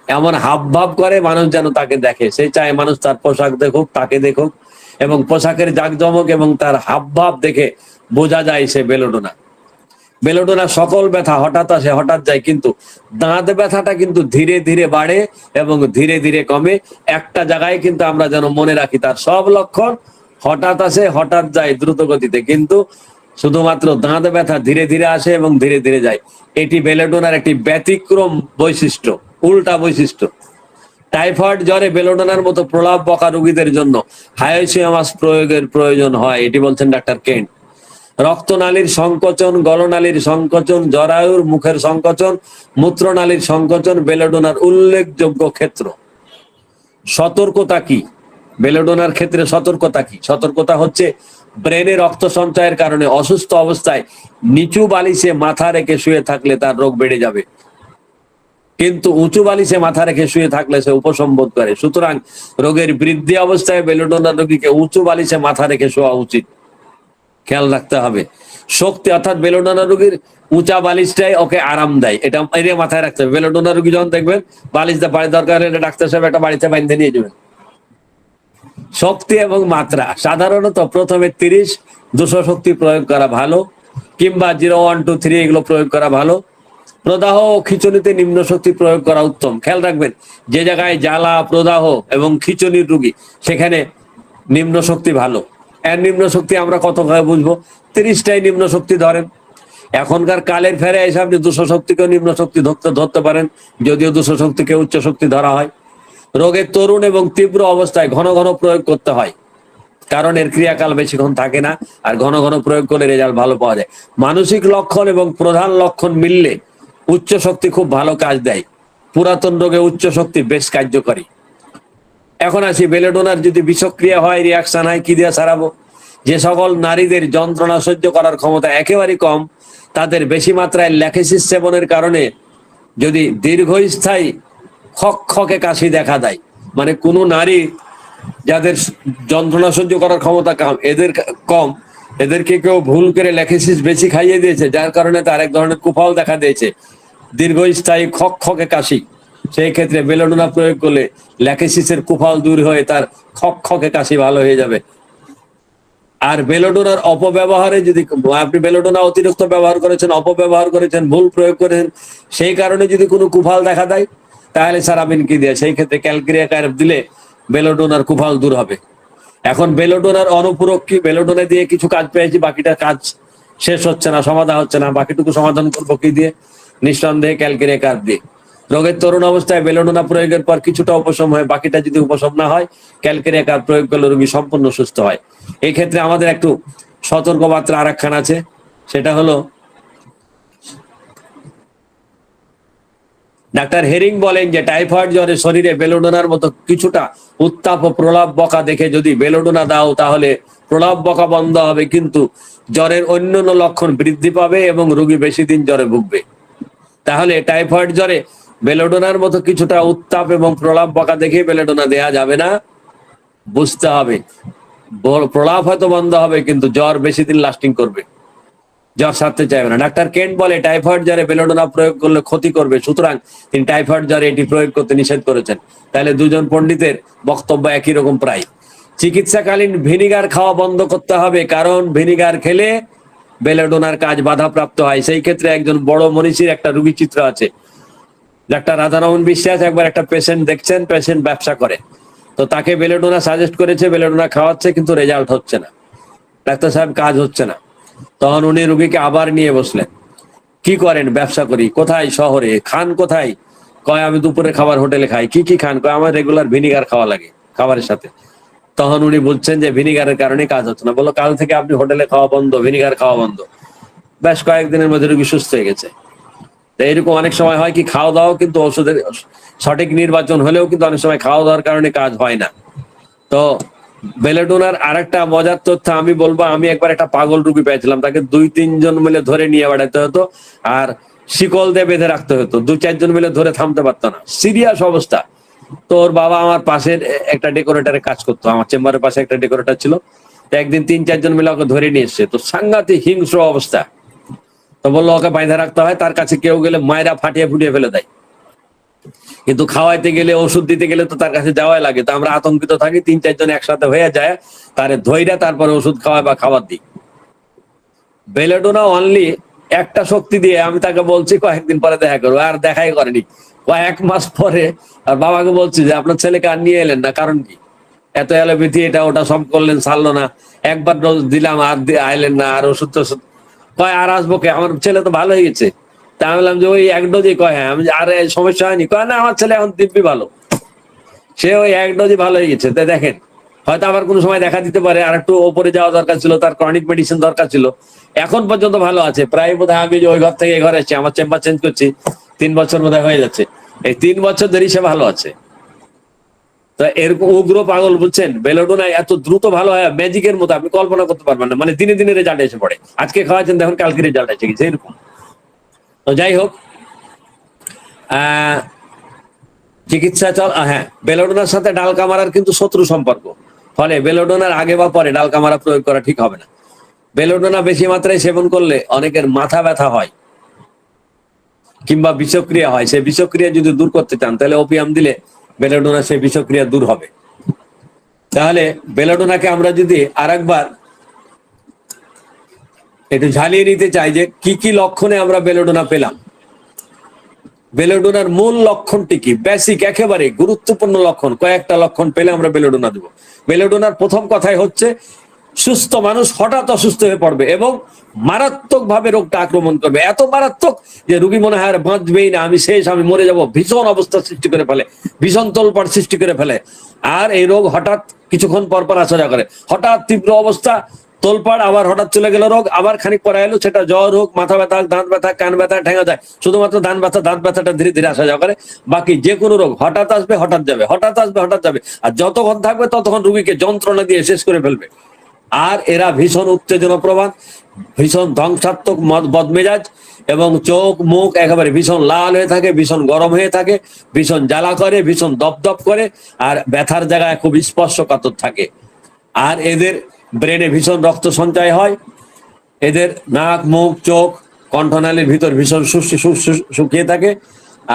এমন হাবভাব করে মানুষ যেন তাকে দেখে, সে চায় মানুষ তার পোশাক দেখুক, তাকে দেখুক, এবং পোশাকের জাঁকজমক এবং তার হাবভাব দেখে বোঝা যায় সে বেলেডোনা। বেলেডোনা সকল ব্যথা হঠাৎ আসে, হঠাৎ যায়, কিন্তু দাঁত ব্যথাটা কিন্তু ধীরে ধীরে বাড়ে এবং ধীরে ধীরে কমে। একটা জায়গায় কিন্তু আমরা যেন মনে রাখি, তার সব লক্ষণ হঠাৎ আসে, হঠাৎ যায় দ্রুত গতিতে, কিন্তু শুধুমাত্র দাঁত ব্যথা ধীরে ধীরে আসে এবং ধীরে ধীরে যায়। এটি বেলেডোনার একটি ব্যতিক্রম বৈশিষ্ট্য, উল্টা বৈশিষ্ট্য। টাইফয়েড জ্বরে বেলেডোনার মতো প্রলাপ বকা রোগীদের জন্য হায়োসিয়ামাস প্রয়োগের প্রয়োজন হয়, এটি বলছেন ডাক্তার কেন্ট। রক্তনালীর সংকোচন, গলনালীর সংকোচন, জরায়ুর মুখের সংকোচন, মূত্রনালীর সংকোচন বেলেডোনার উল্লেখযোগ্য ক্ষেত্র। সতর্কতা কি বেলেডোনার ক্ষেত্রে? সতর্কতা কি? সতর্কতা হচ্ছে, ব্রেনে রক্ত সঞ্চয়ের কারণে অসুস্থ অবস্থায় নিচু বালিশে মাথা রেখে শুয়ে থাকলে তার রোগ বেড়ে যাবে, কিন্তু উঁচু বালিশে মাথা রেখে শুয়ে থাকলে সে উপশম বোধ করে। সুতরাং রোগের বৃদ্ধি অবস্থায় বেলেডোনার রোগীকে উঁচু বালিশে মাথা রেখে শোয়া উচিত। খেয়াল রাখতে হবে, শক্তি অর্থাৎ বেলেডোনা রোগীর উঁচা বালিশটাই ওকে আরাম দেয়, এটা মাথায় রাখতে হবে। বেলেডোনা রোগী যখন দেখবেন বালিশ বাড়ি দরকার হলে ডাক্তার সাহেব একটা বাড়িতে বাইন্ধে নিয়ে যাবেন। শক্তি এবং মাত্রা, সাধারণত প্রথমে 30-200 শক্তি প্রয়োগ করা ভালো, কিংবা 0, 1, 2, 3 এগুলো প্রয়োগ করা ভালো। প্রদাহ ও খিঁচুনিতে নিম্ন শক্তি প্রয়োগ করা উত্তম। খেয়াল রাখবেন, যে জায়গায় জ্বালা, প্রদাহ এবং খিঁচুনির রোগী, সেখানে নিম্ন শক্তি ভালো। এর নিম্ন শক্তি আমরা কত ভাবে বুঝবো? 30টাই নিম্ন শক্তি ধরেন। এখনকার কালের ফেরে এসে আপনি 200 শক্তিকেও নিম্ন শক্তি ধরতে পারেন, যদিও 200 শক্তিকে উচ্চ শক্তি ধরা হয়। রোগের তরুণ এবং তীব্র অবস্থায় ঘন ঘন প্রয়োগ করতে হয়, কারণ এর ক্রিয়াকাল বেশিক্ষণ থাকে না, আর ঘন ঘন প্রয়োগ করলে রেজাল্ট ভালো পাওয়া যায়। মানসিক লক্ষণ এবং প্রধান লক্ষণ মিললে উচ্চ শক্তি খুব ভালো কাজ দেয়। পুরাতন রোগে উচ্চ শক্তি বেশ কার্যকরী। এখন আসি, বেলেডোনার যদি বিষক্রিয়া হয়, রিয়াকশন হয়, কি দিয়ে সারাবো? যে সকল নারীদের যন্ত্রণা সহ্য করার ক্ষমতা একেবারেই কম, তাদের বেশি মাত্রায় ল্যাকেসিস সেবনের কারণে যদি দীর্ঘস্থায়ী খকখকে কাশি দেখা দেয়, মানে কোনো নারী যাদের যন্ত্রণা সহ্য করার ক্ষমতা কম, এদেরকে কেউ ভুল করে ল্যাকেসিস বেশি খাইয়ে দিয়েছে, যার কারণে তার এক ধরনের কুফল দেখা দিয়েছে, দীর্ঘস্থায়ী খকখকে কাশি, সেই ক্ষেত্রে বেলোডোনা প্রয়োগ করলে ল্যাকেসিসের কুফল দূর হয়ে তার খকখকে কাশি ভালো হয়ে যাবে। আর বেলোডোনার অপব্যবহারে যদি আপনি বেলোডোনা অতিরিক্ত ব্যবহার করেছেন, অপব্যবহার করেছেন, ভুল প্রয়োগ করেছেন, সেই কারণে যদি কোনো কুফল দেখা দেয়, তাহলে সারাবিন কি দিয়ে, সেই ক্ষেত্রে ক্যালকেরিয়া ক্যারব দিলে বেলোডোনার কুফল দূর হবে। এখন বেলোডোনার অনুপূরক কি? বেলোডোনা দিয়ে কিছু কাজ পেয়েছি, বাকিটা কাজ শেষ হচ্ছে না, সমাধান হচ্ছে না, বাকিটুকু সমাধান করবো কি দিয়ে? নিঃসন্দেহে ক্যালকেরিয়া ক্যারব দিয়ে। রোগের তরুণ অবস্থায় বেলোডোনা প্রয়োগের পর কিছুটা উপশম হয়, বাকিটা যদি উপশম না হয়, ক্যালকেরিয়া ক্যারব প্রয়োগ করলে রোগী সম্পূর্ণ সুস্থ হয়। এই ক্ষেত্রে আমাদের একটু সতর্কবার্তা আরেকখান আছে, সেটা হলো ডাক্তার হেরিং বলেন যে টাইফয়েড জ্বরে শরীরে বেলোডোনার মতো কিছুটা উত্তাপ ও প্রলাপ বকা দেখে যদি বেলোডোনা দাও, তাহলে প্রলাপ বকা বন্ধ হবে, কিন্তু জ্বরের অন্যান্য লক্ষণ বৃদ্ধি পাবে এবং রোগী বেশি দিন জ্বরে ভুগবে। তাহলে টাইফয়েড জ্বরে বেলোডোনার মতো কিছুটা উত্তাপ এবং প্রলাপ বকা দেখে বেলোডোনা দেয়া যাবে না, বুঝতে হবে। প্রলাপ হয়তো বন্ধ হবে, কিন্তু জ্বর বেশি দিন লাস্টিং করবে, জ্বর সারতে চাইবে না। ডাক্তার কেন্ট বলে টাইফয়েড জ্বরে বেলোডোনা প্রয়োগ করলে ক্ষতি করবে, সুতরাং তিনি টাইফয়েড জ্বরে এটি প্রয়োগ করতে নিষেধ করেছেন। তাহলে দুজন পণ্ডিতের বক্তব্য একই রকম প্রায়। চিকিৎসাকালীন ভিনিগার খাওয়া বন্ধ করতে হবে, কারণ ভিনিগার খেলে বেলোডোনার কাজ বাধাপ্রাপ্ত হয়। সেই ক্ষেত্রে একজন বড় মনীষীর একটা রোগী চিত্র আছে। ডাক্তার রাধারমন বিশ্বাস একবার একটা পেশেন্ট দেখছেন, পেশেন্ট ব্যবসা করে, তো তাকে বেলোডোনা সাজেস্ট করেছে, বেলোডোনা খাওয়াচ্ছে, কিন্তু রেজাল্ট হচ্ছে না, ডাক্তার সাহেব কাজ হচ্ছে না। তখন উনি রুগীকে আবার নিয়ে বসলেন, কি করেন? ব্যবসা করি। কোথায়? শহরে। খান কোথায়? কয় আমি দুপুরে খাবার হোটেলে খাই। কি কি খান? কয় আমার রেগুলার ভিনিগার খাওয়া লাগে খাবারের সাথে। তখন উনি বলছেন যে ভিনিগারের কারণে কাজ হচ্ছে না। বললো কাল থেকে আপনি হোটেলে খাওয়া বন্ধ, ভিনিগার খাওয়া বন্ধ। বেশ কয়েকদিনের মধ্যে রুগী সুস্থ হয়ে গেছে। তো এরকম অনেক সময় হয় কি, খাওয়া দাওয়া কিন্তু ওষুধের সঠিক নির্বাচন হলেও কিন্তু অনেক সময় খাওয়া দাওয়ার কারণে কাজ হয় না। তো বেলোডোনার আরেকটা মজার তথ্য আমি বলবো, আমি একবার একটা পাগল রুগী পেয়েছিলাম, তাকে 2-3 জন মিলে ধরে নিয়ে বেড়াতে হতো, আর শিকল দিয়ে বেঁধে রাখতে হতো, 2-4 জন মিলে ধরে থামতে পারতো না, সিরিয়াস অবস্থা। তো ওর বাবা আমার পাশের একটা ডেকোরেটরে কাজ করতো, আমার চেম্বারের পাশে একটা ডেকোরেটর ছিল। তো একদিন 3-4 জন মিলে ওকে ধরে নিয়ে এসছে, তো সাংঘাতিক হিংস্র অবস্থা। তো বললো ওকে বাইধে রাখতে হয়, তার কাছে কেউ গেলে মায়েরা ফাটিয়ে ফুটিয়ে ফেলে দেয়, কিন্তু খাওয়াইতে গেলে, ওষুধ দিতে গেলে তো তার কাছে যাওয়াই লাগে। তো আমরা আতঙ্কিত থাকি, 3-4 জন একসাথে হয়ে যায়, তারে ধৈর্য তারপরে ওষুধ খাওয়ায় বা খাবার দিই। বেলোডোনা অনলি একটা শক্তি দিয়ে, আমি তাকে বলছি কয়েকদিন পরে দেখা করবো, আর দেখাই করেনি। কয়েক মাস পরে আর বাবাকে বলছি যে আপনার ছেলেকে আর নিয়ে এলেন না, কারণ কি? এত অ্যালোপ্যাথি এটা ওটা সব করলেন, ছাড়লো না, একবার ডোজ দিলাম আর আইলেন না, আর ওষুধ টষুধ। কয় আর আসবো কে, আমার ছেলে তো ভালো হয়ে গেছে। তা আমি বললাম যে ওই এক ডোজই। কয় হ্যাঁ। আমি আর সমস্যা হয়নি? কয় না, আমার ছেলে এখন দিব্যি ভালো, সে ওই এক ডোজই ভালো হয়ে গেছে। তাই দেখেন, হয়তো আবার কোনো সময় দেখা দিতে পারে, আর একটু ওপরে যাওয়া দরকার ছিল, তার ক্রনিক মেডিসিন দরকার ছিল। এখন পর্যন্ত ভালো আছে, প্রায় বোধহয় আমি যে ওই ঘর থেকে এই ঘরে এসেছি, আমার চেম্বার চেঞ্জ করছি 3 বছর বোধহয় হয়ে যাচ্ছে, এই 3 বছর ধরেই সে ভালো আছে। তো এরকম উগ্র পাগল, বুঝছেন? বেলোডোনা এত দ্রুত ভালো হয়, ম্যাজিকের মতো, আপনি কল্পনা করতে পারবেন না। মানে দিনে দিনে রেজাল্ট এসে পড়ে, আজকে খাওয়াচ্ছেন দেখুন কালকে রেজাল্ট এসে গেছে, এরকম। তো যাই হোক, চিকিৎসা চল। হ্যাঁ, বেলোডোনার সাথে ডালকামারার কিন্তু শত্রু সম্পর্ক, ফলে বেলোডোনার আগে বা পরে ডালকামারা প্রয়োগ করা ঠিক হবে না। বেলোডোনা বেশি মাত্রায় সেবন করলে অনেকের মাথা ব্যথা হয় কিংবা বিষক্রিয়া হয়। সেই বিষক্রিয়া যদি দূর করতে চান, তাহলে ওপিয়াম দিলে বেলোডোনা সেই বিষক্রিয়া দূর হবে। তাহলে বেলোডোনাকে আমরা যদি আরেকবার একটু ঝালিয়ে নিতে চাই যে কি কি লক্ষণে আমরা বেলোডোনা পেলাম। বেলোডোনার মূল লক্ষণটি কি? বেসিক, একেবারে গুরুত্বপূর্ণ লক্ষণ, কয়েকটা লক্ষণ পেলে আমরা বেলোডোনা দেবো। বেলোডোনার প্রথম কথাই হচ্ছে, সুস্থ মানুষ হঠাৎ অসুস্থ হয়ে পড়বে এবং মারাত্মক ভাবে রোগটা আক্রমণ করবে, এত মারাত্মক যে রোগী মনে হয় আর বাঁচবেই না, আমি শেষ, আমি মরে যাব, ভীষণ অবস্থা সৃষ্টি করে ফেলে, ভীষণ তোলপাড় সৃষ্টি করে ফেলে। আর এই রোগ হঠাৎ কিছুক্ষণ পর পর আসা যাওয়া করে, হঠাৎ তীব্র অবস্থা, তোলপাড়, আবার হঠাৎ চলে গেল রোগ, আবার খানিক পরে এলো, সেটা জ্বর হোক, মাথা ব্যথা, দাঁত ব্যথা, কান ব্যথা, ঠেঙা যায়। শুধুমাত্র দাঁত ব্যথাটা ধীরে ধীরে আসা যাওয়া করে, বাকি যে কোনো রোগ হঠাৎ আসবে, হঠাৎ যাবে, হঠাৎ আসবে, হঠাৎ যাবে, আর যতক্ষণ থাকবে ততক্ষণ রোগীকে যন্ত্রণা দিয়ে শেষ করে ফেলবে। আর এরা ভীষণ উত্তেজনা প্রবণ, ভীষণ ধ্বংসাত্মক, বদমেজাজ, এবং চোখ মুখ একেবারে ভীষণ লাল হয়ে থাকে, ভীষণ গরম হয়ে থাকে, ভীষণ জ্বালা করে, ভীষণ দপদপ করে, আর ব্যথার জায়গায় খুব স্পর্শকাতর থাকে। আর এদের ব্রেনে ভীষণ রক্ত সঞ্চয় হয়, এদের নাক মুখ চোখ কণ্ঠনালীর ভিতর ভীষণ শুকিয়ে থাকে,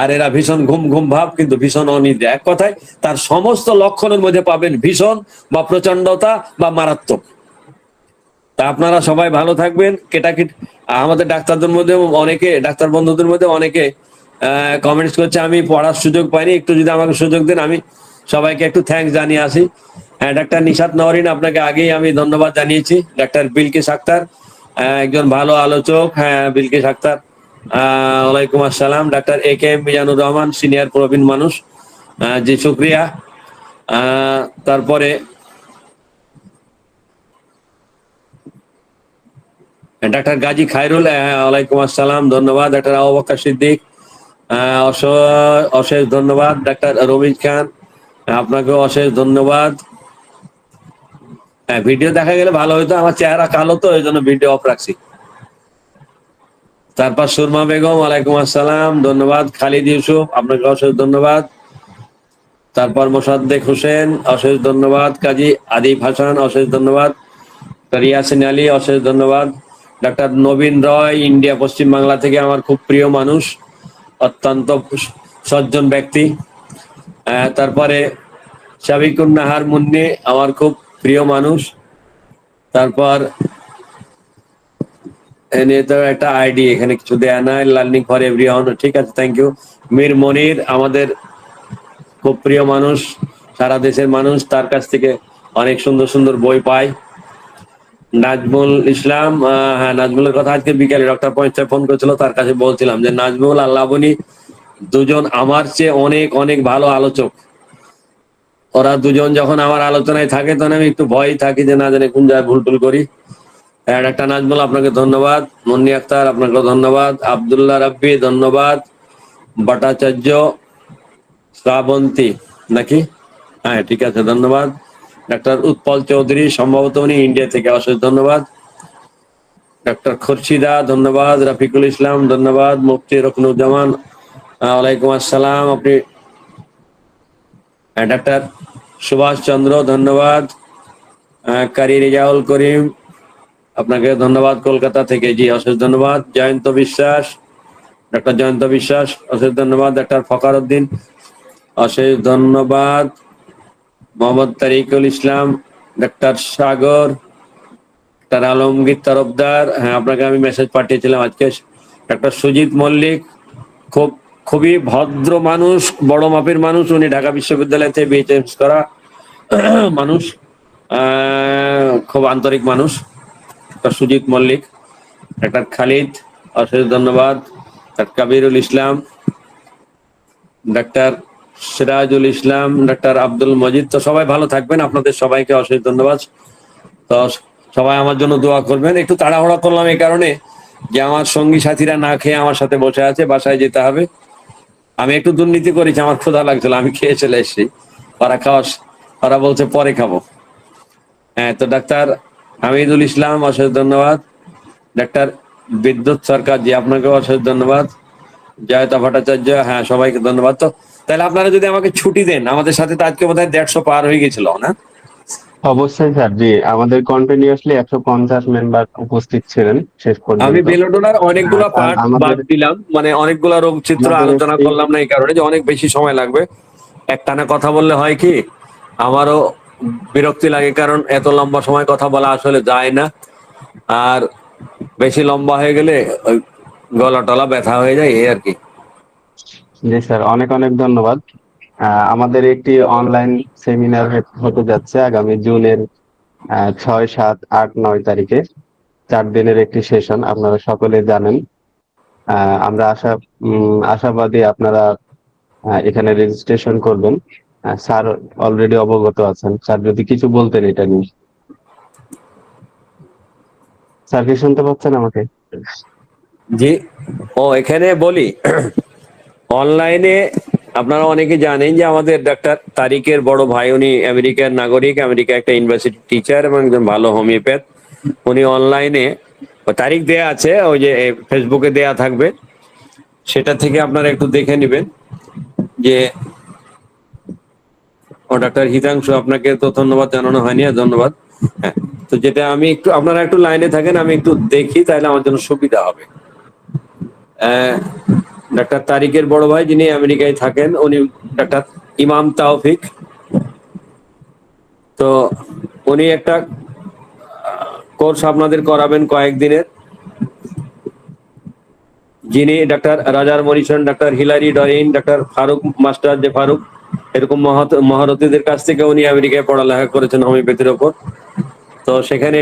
আর এরা ভীষণ ঘুম ঘুম ভাব, কিন্তু ভীষণ অনিদ্রা। এক কথায় তার সমস্ত লক্ষণের মধ্যে পাবেন ভীষণ বা প্রচন্ডতা বা মারাত্মক। তা আপনারা সবাই ভালো থাকবেন। কেটাকিট আমাদের ডাক্তারদের মধ্যে অনেকে, ডাক্তার বন্ধুদের মধ্যে অনেকে কমেন্টস করছে আমি পড়ার সুযোগ পাইনি, একটু যদি আমাকে সুযোগ দেন আমি সবাইকে একটু থ্যাঙ্কস জানিয়ে আসি। হ্যাঁ, ডাক্তার নিশাত নওরিন, আপনাকে আগেই আমি ধন্যবাদ জানিয়েছি। ডাক্তার বিলকিস আক্তার, একজন ভালো আলোচক। হ্যাঁ, বিলকিস আক্তার, ওয়ালাইকুম আসসালাম। Doctor A K M Mizanur Rahman, senior প্রবীণ মানুষ, জি শুক্রিয়া। তারপরে ডাক্তার গাজী খায়রুল, ওয়ালাইকুম আসসালাম, ধন্যবাদ। ডাক্তার আবু বকর সিদ্দিক, অশেষ ধন্যবাদ। ডাক্তার রমিজ খান, আপনাকেও অশেষ ধন্যবাদ। হ্যাঁ, ভিডিও দেখা গেলে ভালো হতো, আমার চেহারা কালো তো এই জন্য ভিডিও অফ রাখছি। তারপর সুরমা বেগম, ওয়ালাইকুম আসসালাম, ধন্যবাদ। খালিদ ইউসুফ, আপনাকে অশেষ ধন্যবাদ। তারপর মোসাদ্দেক হোসেন, অশেষ ধন্যবাদ। কাজী আদিব হাসান, অশেষ ধন্যবাদ। রিয়াসিন আলী, অশেষ ধন্যবাদ। ডাক্তার নবীন রয়, ইন্ডিয়া, পশ্চিম বাংলা থেকে, আমার খুব প্রিয় মানুষ, অত্যন্ত সজ্জন ব্যক্তি। তারপরে সাবিকুন নাহার মুন্নি, আমার খুব প্রিয় মানুষ। তারপর তো একটা আইডি এখানে কিছু দেয়া নাই, লার্নিং ফর এভরিওয়ান, ঠিক আছে, থ্যাংক ইউ। মীর মনির, আমাদের খুব প্রিয় মানুষ, সারা দেশের মানুষ, তার কাছ থেকে অনেক সুন্দর সুন্দর বই পাই। নাজমুল ইসলাম, হ্যাঁ, নাজমুলের কথা আজকে বিকালে ডক্টর পয়েন্টে ফোন করেছিল, তার কাছে বলছিলাম যে নাজমুল আল্লাহ বনি দুজন আমার চেয়ে অনেক অনেক ভালো আলোচক। ওরা দুজন যখন আমার আলোচনায় থাকে তখন আমি একটু ভয় থাকি যে না জানি কোন জায়গায় ভুল টুল করি। ডাক্তার নাজমুল, আপনাকে ধন্যবাদ। মুন্নি আক্তার, আপনাকে ধন্যবাদ। আব্দুল্লাহ রাব্বি, ধন্যবাদ। ভট্টাচার্য, শ্রাবন্তী নাকি, হ্যাঁ ঠিক আছে, ধন্যবাদ। ডাক্তার উৎপল চৌধুরী, সম্ভবত উনি ইন্ডিয়া থেকে, অশেষ ধন্যবাদ। ডাক্তার খুরশিদা, ধন্যবাদ। রফিকুল ইসলাম, ধন্যবাদ। মুফতি রকনুজ্জামান, ওয়ালাইকুম আসসালাম। আপনি ডাক্তার সুভাষ চন্দ্র, ধন্যবাদ। কারি রেজাউল করিম, আপনাকে ধন্যবাদ, কলকাতা থেকে, জি অশেষ ধন্যবাদ। জয়ন্ত বিশ্বাস, ডাক্তার জয়ন্ত বিশ্বাস, অশেষ ধন্যবাদ। ডাক্তার ফকার উদ্দিন, অশেষ ধন্যবাদ। মোহাম্মদ তারিকুল ইসলাম, ডাক্তার সাগর, ডাক্তার আলমগীর তরফদার, হ্যাঁ আপনাকে আমি মেসেজ পাঠিয়েছিলাম আজকে। ডাক্তার সুজিত মল্লিক, খুব খুবই ভদ্র মানুষ, বড় মাপের মানুষ, উনি ঢাকা বিশ্ববিদ্যালয় থেকে বিএচএমস করা মানুষ, খুব আন্তরিক মানুষ। ডাক্তার সুজিত মল্লিক। ডাক্তার খালিদ, অশেষ ধন্যবাদ। ডাক্তার কাবিরুল ইসলাম, ডাক্তার সিরাজুল ইসলাম, ডাক্তার আব্দুল মজিদ। তো সবাই ভালো থাকবেন, আপনাদের সবাইকে অশেষ ধন্যবাদ। তো সবাই আমার জন্য দোয়া করবেন। একটু তাড়াহুড়া করলাম এই কারণে যে আমার সঙ্গী সাথীরা না খেয়ে আমার সাথে বসে আছে, বাসায় যেতে হবে। আমি একটু দুর্নীতি করেছি, আমার ক্ষুধা লাগছিল, আমি খেয়ে চলে এসেছি। ওরা বলছে পরে খাবো। হ্যাঁ, তো ডাক্তার হামিদুল ইসলাম, অশেষ ধন্যবাদ। ডাক্তার বিদ্যুৎ সরকার, জি আপনাকেও অশেষ ধন্যবাদ। জয়তা ভট্টাচার্য, হ্যাঁ সবাইকে ধন্যবাদ। তো তাহলে আপনারা যদি আমাকে ছুটি দেন, আমাদের সাথে তো আজকে বোধহয় 150 পার হয়ে গেছিল না? অবশ্যই স্যার, জি আমাদের কন্টিনিউয়াসলি 150 মেম্বার উপস্থিত ছিলেন শেষ আমি পর্যন্ত। বেলোডোনার অনেকগুলা আর পার্ট বাদ আমাদের দিলাম, মানে অনেকগুলা রোগ চিত্র আমাদের আলোচনা একটি করলাম না এই কারণে যে অনেক বেশি সময় লাগবে। একটানা কথা বললে হয় কি, আমারও বিরক্তি লাগে, কারণ এত লম্বা সময় কথা বলা আসলে যায় না। আর বেশি লম্বা হয়ে গেলে ওই গলা টলা ব্যথা হয়ে যায়, এই আর কি। জি স্যার, অনেক অনেক ধন্যবাদ। আমাদের একটি অনলাইন সেমিনার হতে যাচ্ছে আগামী জুনের 6, 7, 8, 9 তারিখে। 4 দিনের একটি সেশন, আপনারা সকলে জানেন। আমরা আশাবাদী আপনারা এখানে রেজিস্ট্রেশন করবেন। স্যার অলরেডি অবগত আছেন। স্যার যদি কিছু বলতেন এটা নিয়ে। স্যার কি শুনতে পাচ্ছেন আমাকে? জি, ও এখানে বলি, অনলাইনে আপনারা অনেকে জানেন যে আমাদের ডাক্তার তারিকের বড় ভাই, উনি আমেরিকার নাগরিক, আমেরিকা একটা ইউনিভার্সিটি টিচার এবং একজন ভালো হোমিওপ্যাথ। উনি অনলাইনে, তারিখ দেয়া আছে, ওই যে ফেসবুকে দেয়া থাকবে, সেটা থেকে আপনারা একটু দেখে নেবেন যে ডাক্তার হিতাংশু, আপনাকে তো ধন্যবাদ জানানো হয়নি, আর ধন্যবাদ। হ্যাঁ, তো যেটা আমি একটু, আপনারা একটু লাইনে থাকেন, আমি একটু দেখি, তাহলে আমার জন্য সুবিধা হবে। ডাক্তার তারিকের বড় ভাই যিনি আমেরিকায় থাকেন, উনি ডাক্তার ইমাম তাওফিক। তো উনি একটা কোর্স আপনাদের করাবেন কয়েকদিনের, যিনি ডাক্তার রাজার মরিসন, ডাক্তার হিলারি ডরিন, ডাক্তার ফারুক মাস্টার, যে ফারুক, এরকম মহারথীদের কাছ থেকে উনি আমেরিকায় পড়ালেখা করেছেন হোমিওপ্যাথির ওপর। তো সেখানে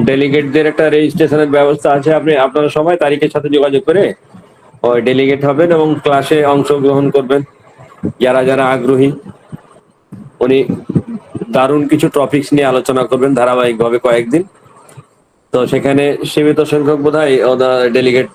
ডেলিগেটদের একটা রেজিস্ট্রেশনের ব্যবস্থা আছে। আপনারা সবাই তারিখের সাথে যোগাযোগ করে ওই ডেলিগেট হবেন এবং ক্লাসে অংশগ্রহণ করবেন যারা যারা আগ্রহী। উনি দারুণ কিছু টপিকস নিয়ে আলোচনা করবেন ধারাবাহিকভাবে কয়েকদিন। তো সেখানে সীমিত সংখ্যক বোধহয় ডেলিগেট